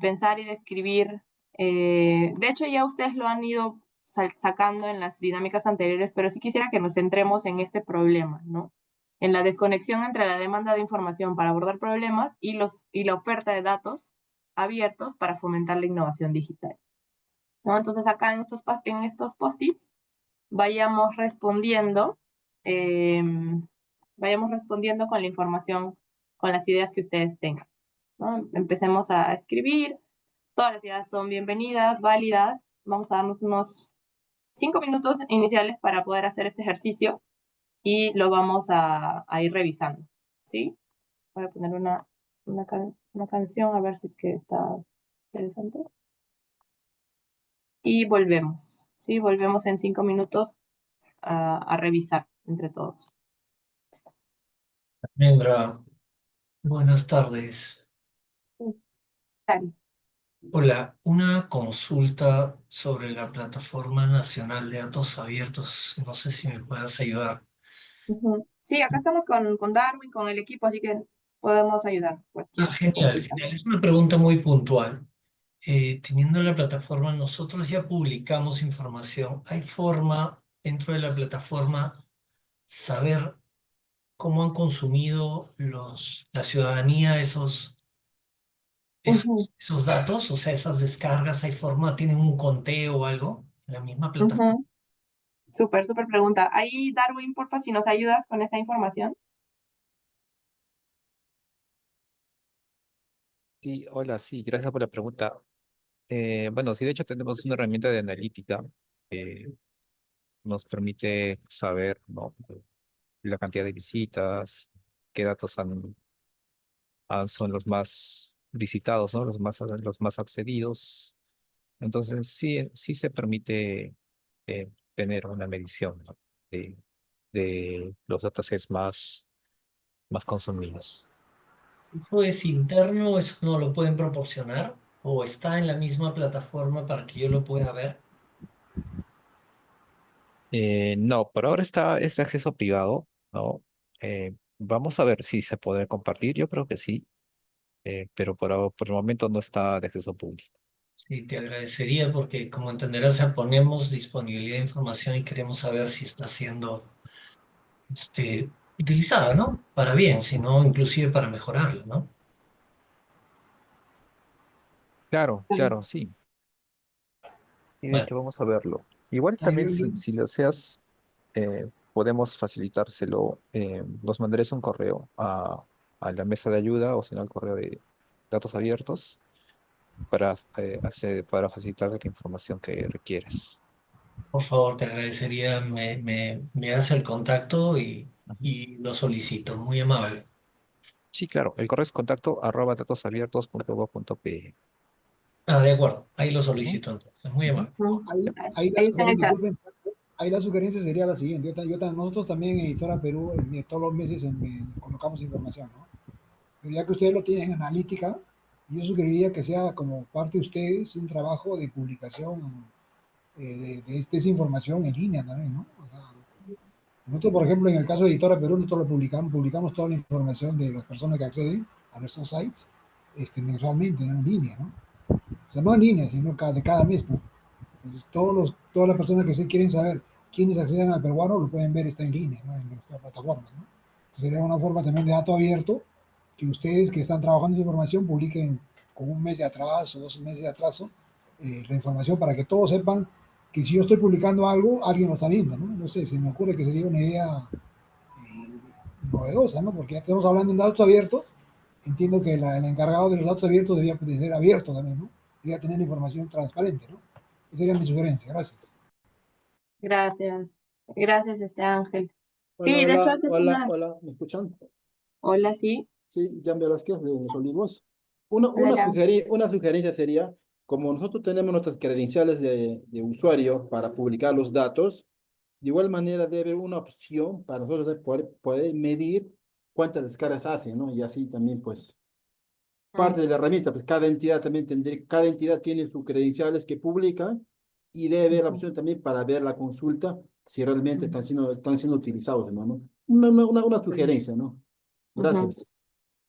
pensar y de escribir. De hecho, ya ustedes lo han ido sacando en las dinámicas anteriores, pero sí quisiera que nos centremos en este problema, ¿no? En la desconexión entre la demanda de información para abordar problemas y la oferta de datos abiertos para fomentar la innovación digital, ¿no? Entonces, acá en estos post-its vayamos respondiendo con la información, con las ideas que ustedes tengan, ¿no? Empecemos a escribir. Todas las ideas son bienvenidas, válidas. Vamos a darnos unos 5 minutos iniciales para poder hacer este ejercicio y lo vamos a ir revisando, ¿sí? Voy a poner una canción a ver si es que está interesante. Y volvemos, ¿sí? Volvemos en 5 minutos a revisar entre todos. Almendra, buenas tardes. Dale. Hola, una consulta sobre la Plataforma Nacional de Datos Abiertos. No sé si me puedas ayudar. Ujú. Sí, acá estamos con Darwin, con el equipo, así que podemos ayudar cualquier Genial, consulta. genial. Es una pregunta muy puntual. Teniendo la plataforma, nosotros ya publicamos información. ¿Hay forma dentro de la plataforma saber cómo han consumido la ciudadanía Ujú, esos datos? O sea, esas descargas, ¿hay forma? ¿Tienen un conteo o algo en la misma plataforma? ujú. Súper pregunta. Ahí, Darwin, porfa, si nos ayudas con esta información. Sí, hola, sí, gracias por la pregunta. Bueno, sí, de hecho tenemos una herramienta de analítica que nos permite saber, ¿no? La cantidad de visitas, qué datos son los más visitados, ¿no? Los más accedidos. Entonces, sí, sí se permite tener una medición, ¿no? de los datasets más consumidos. ¿Eso es interno? ¿Eso no lo pueden proporcionar? ¿O está en la misma plataforma para que yo lo pueda ver? No, por ahora es de acceso privado, ¿no? Vamos a ver si se puede compartir, yo creo que sí, pero por el momento no está de acceso público. Sí, te agradecería porque, como entenderás, o sea, ponemos disponibilidad de información y queremos saber si está siendo utilizada, ¿no? Para bien, sino inclusive para mejorarla, ¿no? Claro, claro, sí. Y de Bueno, hecho vamos a verlo. Igual Ah, también si lo deseas, podemos facilitárselo. Nos mandaréis un correo a la mesa de ayuda o si no al correo de datos abiertos para facilitarte la información que requieres. por favor, te agradecería, me das el contacto Ujú. y lo solicito. Muy amable. Sí, claro. El correo es contacto@datosabiertos.gov.pe. De acuerdo. Ahí lo Ujú, solicito entonces. Muy ujú. amable. ahí, Ya. ahí la Ahí está en el sugerencia, chat. disculpen, ahí la sugerencia sería la siguiente. Nosotros también en Editora Perú, todos los meses colocamos información, ¿no? Pero ya que ustedes lo tienen en analítica, yo sugeriría que sea como parte de ustedes un trabajo de publicación de esa información en línea también, ¿no? O sea, nosotros, por ejemplo, en el caso de Editora Perú, nosotros lo publicamos toda la información de las personas que acceden a nuestros sites mensualmente, ¿no? En línea, ¿no? O sea, no en línea, sino de cada mes, ¿no? Entonces, todas las personas que se quieren saber quiénes acceden al peruano lo pueden ver, está en línea, ¿no? En nuestra plataforma, ¿no? Entonces, sería una forma también de dato abierto que ustedes que están trabajando esa información publiquen con un mes de atraso, 2 meses de atraso, la información para que todos sepan que si yo estoy publicando algo, alguien lo está viendo, ¿no? No sé, se me ocurre que sería una idea novedosa, ¿no? Porque ya estamos hablando en datos abiertos, entiendo que el encargado de los datos abiertos debía de ser abierto también, ¿no? Debía tener información transparente, ¿no? Esa sería mi sugerencia, gracias. Gracias. Gracias, Ángel. Hola, Sí, de hecho, hola, esa es hola, una. hola, ¿me escuchan? Hola, sí. Sí, Jan Velázquez de Los Olivos. Hola, Jan. Una sugerencia sería, como nosotros tenemos nuestras credenciales de usuario para publicar los datos, de igual manera debe haber una opción para nosotros poder medir cuántas descargas hacen, ¿no? Y así también, pues, parte de la herramienta, pues cada entidad tiene sus credenciales que publican y debe haber la opción también para ver la consulta si realmente están siendo utilizados, hermano. Una sugerencia, ¿no? Ujú. Gracias.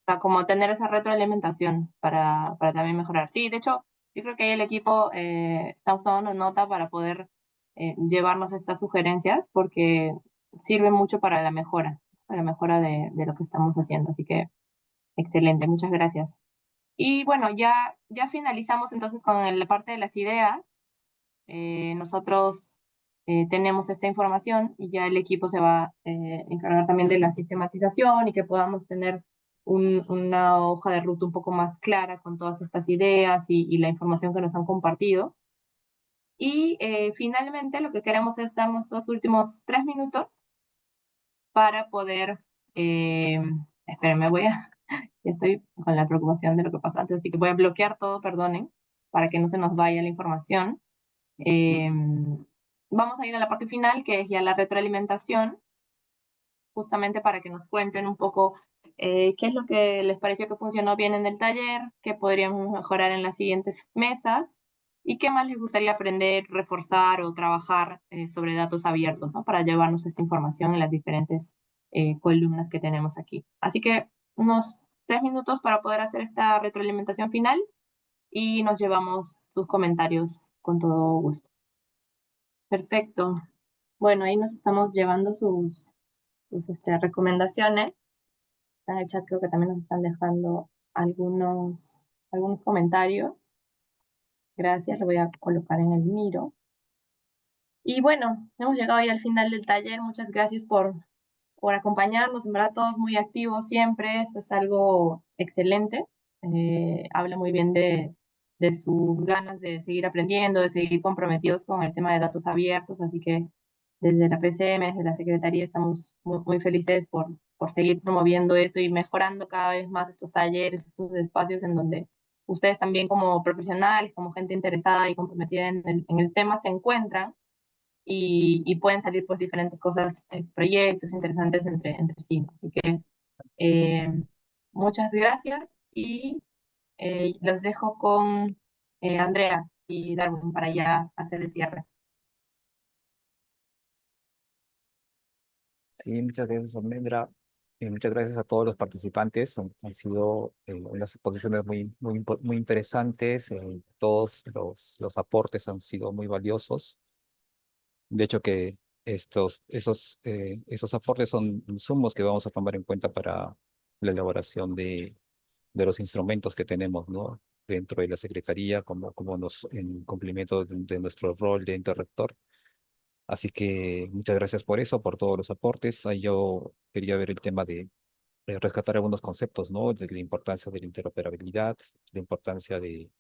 Sea, como tener esa retroalimentación para también mejorar. Sí, de hecho, yo creo que ahí el equipo está tomando nota para poder llevarnos estas sugerencias porque sirve mucho para la mejora de lo que estamos haciendo. Así que excelente, muchas gracias. Y bueno, ya finalizamos entonces con la parte de las ideas. Nosotros tenemos esta información y ya el equipo se va a encargar también de la sistematización y que podamos tener una hoja de ruta un poco más clara con todas estas ideas y la información que nos han compartido. Y finalmente lo que queremos es darnos los últimos 3 minutos para poder, espérenme, estoy con la preocupación de lo que pasó antes, así que voy a bloquear todo, perdonen, para que no se nos vaya la información. Eh, Vamos a ir a la parte final, que es ya la retroalimentación, justamente para que nos cuenten un poco qué es lo que les pareció que funcionó bien en el taller, qué podríamos mejorar en las siguientes mesas y qué más les gustaría aprender, reforzar o trabajar sobre datos abiertos, ¿no? Para llevarnos esta información en las diferentes columnas que tenemos aquí. Así que unos 3 minutos para poder hacer esta retroalimentación final y nos llevamos tus comentarios con todo gusto. Perfecto. Bueno, ahí nos estamos llevando sus recomendaciones. En el chat creo que también nos están dejando algunos comentarios. Gracias, lo voy a colocar en el Miro. Y bueno, hemos llegado ya al final del taller. Muchas gracias por acompañarnos. En verdad, todos muy activos siempre. Eso es algo excelente. Habla muy bien de sus ganas de seguir aprendiendo, de seguir comprometidos con el tema de datos abiertos. Así que desde la PCM, desde la Secretaría, estamos muy felices por seguir promoviendo esto y mejorando cada vez más estos talleres, estos espacios en donde ustedes también como profesionales, como gente interesada y comprometida en el tema se encuentran y pueden salir pues diferentes cosas, proyectos interesantes entre sí. Así que muchas gracias y los dejo con Andrea y Darwin para ya hacer el cierre. Sí, muchas gracias, Almendra. Muchas gracias a todos los participantes. Han sido unas exposiciones muy interesantes. Todos los aportes han sido muy valiosos. De hecho, que esos aportes son insumos que vamos a tomar en cuenta para la elaboración de los instrumentos que tenemos, ¿no? Dentro de la Secretaría, en cumplimiento de nuestro rol de ente rector. Así que muchas gracias por eso, por todos los aportes. Ahí yo quería ver el tema de rescatar algunos conceptos, ¿no? De la importancia de la interoperabilidad, la importancia de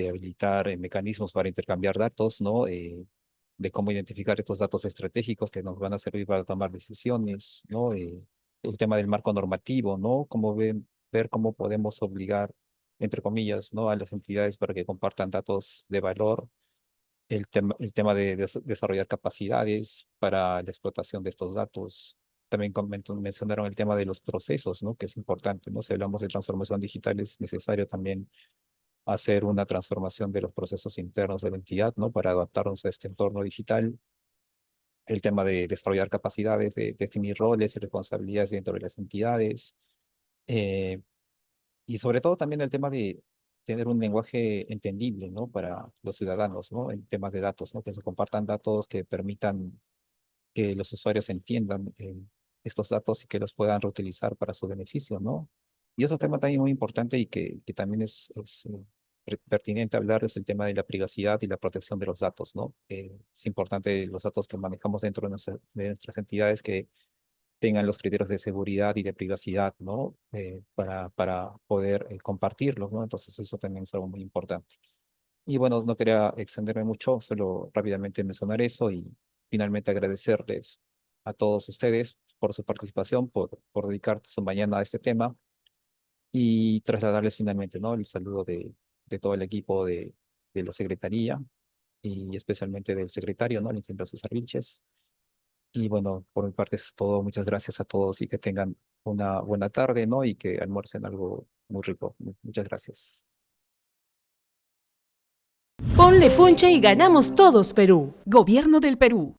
habilitar mecanismos para intercambiar datos, ¿no? De cómo identificar estos datos estratégicos que nos van a servir para tomar decisiones, ¿no? El tema del marco normativo, ¿no? Ver cómo podemos obligar, entre comillas, ¿no? A las entidades para que compartan datos de valor. El tema de desarrollar capacidades para la explotación de estos datos. También mencionaron el tema de los procesos, ¿no? Que es importante, ¿no? Si hablamos de transformación digital, es necesario también hacer una transformación de los procesos internos de la entidad, ¿no? Para adaptarnos a este entorno digital. El tema de desarrollar capacidades, de definir roles y responsabilidades dentro de las entidades. Y sobre todo también el tema de tener un lenguaje entendible, ¿no? Para los ciudadanos, ¿no? En temas de datos, ¿no? Que se compartan datos que permitan que los usuarios entiendan estos datos y que los puedan reutilizar para su beneficio, ¿no? Y otro tema también muy importante y que también es pertinente hablar es el tema de la privacidad y la protección de los datos, ¿no? Es importante los datos que manejamos dentro de nuestras entidades que tengan los criterios de seguridad y de privacidad, ¿no? Para poder compartirlos, ¿no? Entonces eso también es algo muy importante. Y bueno, no quería extenderme mucho, solo rápidamente mencionar eso y finalmente agradecerles a todos ustedes por su participación, por dedicar su mañana a este tema y trasladarles finalmente, ¿no? El saludo de todo el equipo de la Secretaría y especialmente del secretario, ¿no? El ingeniero César Vilches. Y bueno, por mi parte es todo. Muchas gracias a todos y que tengan una buena tarde, ¿no? Y que almuercen algo muy rico. Muchas gracias. Ponle punche y ganamos todos Perú. Gobierno del Perú.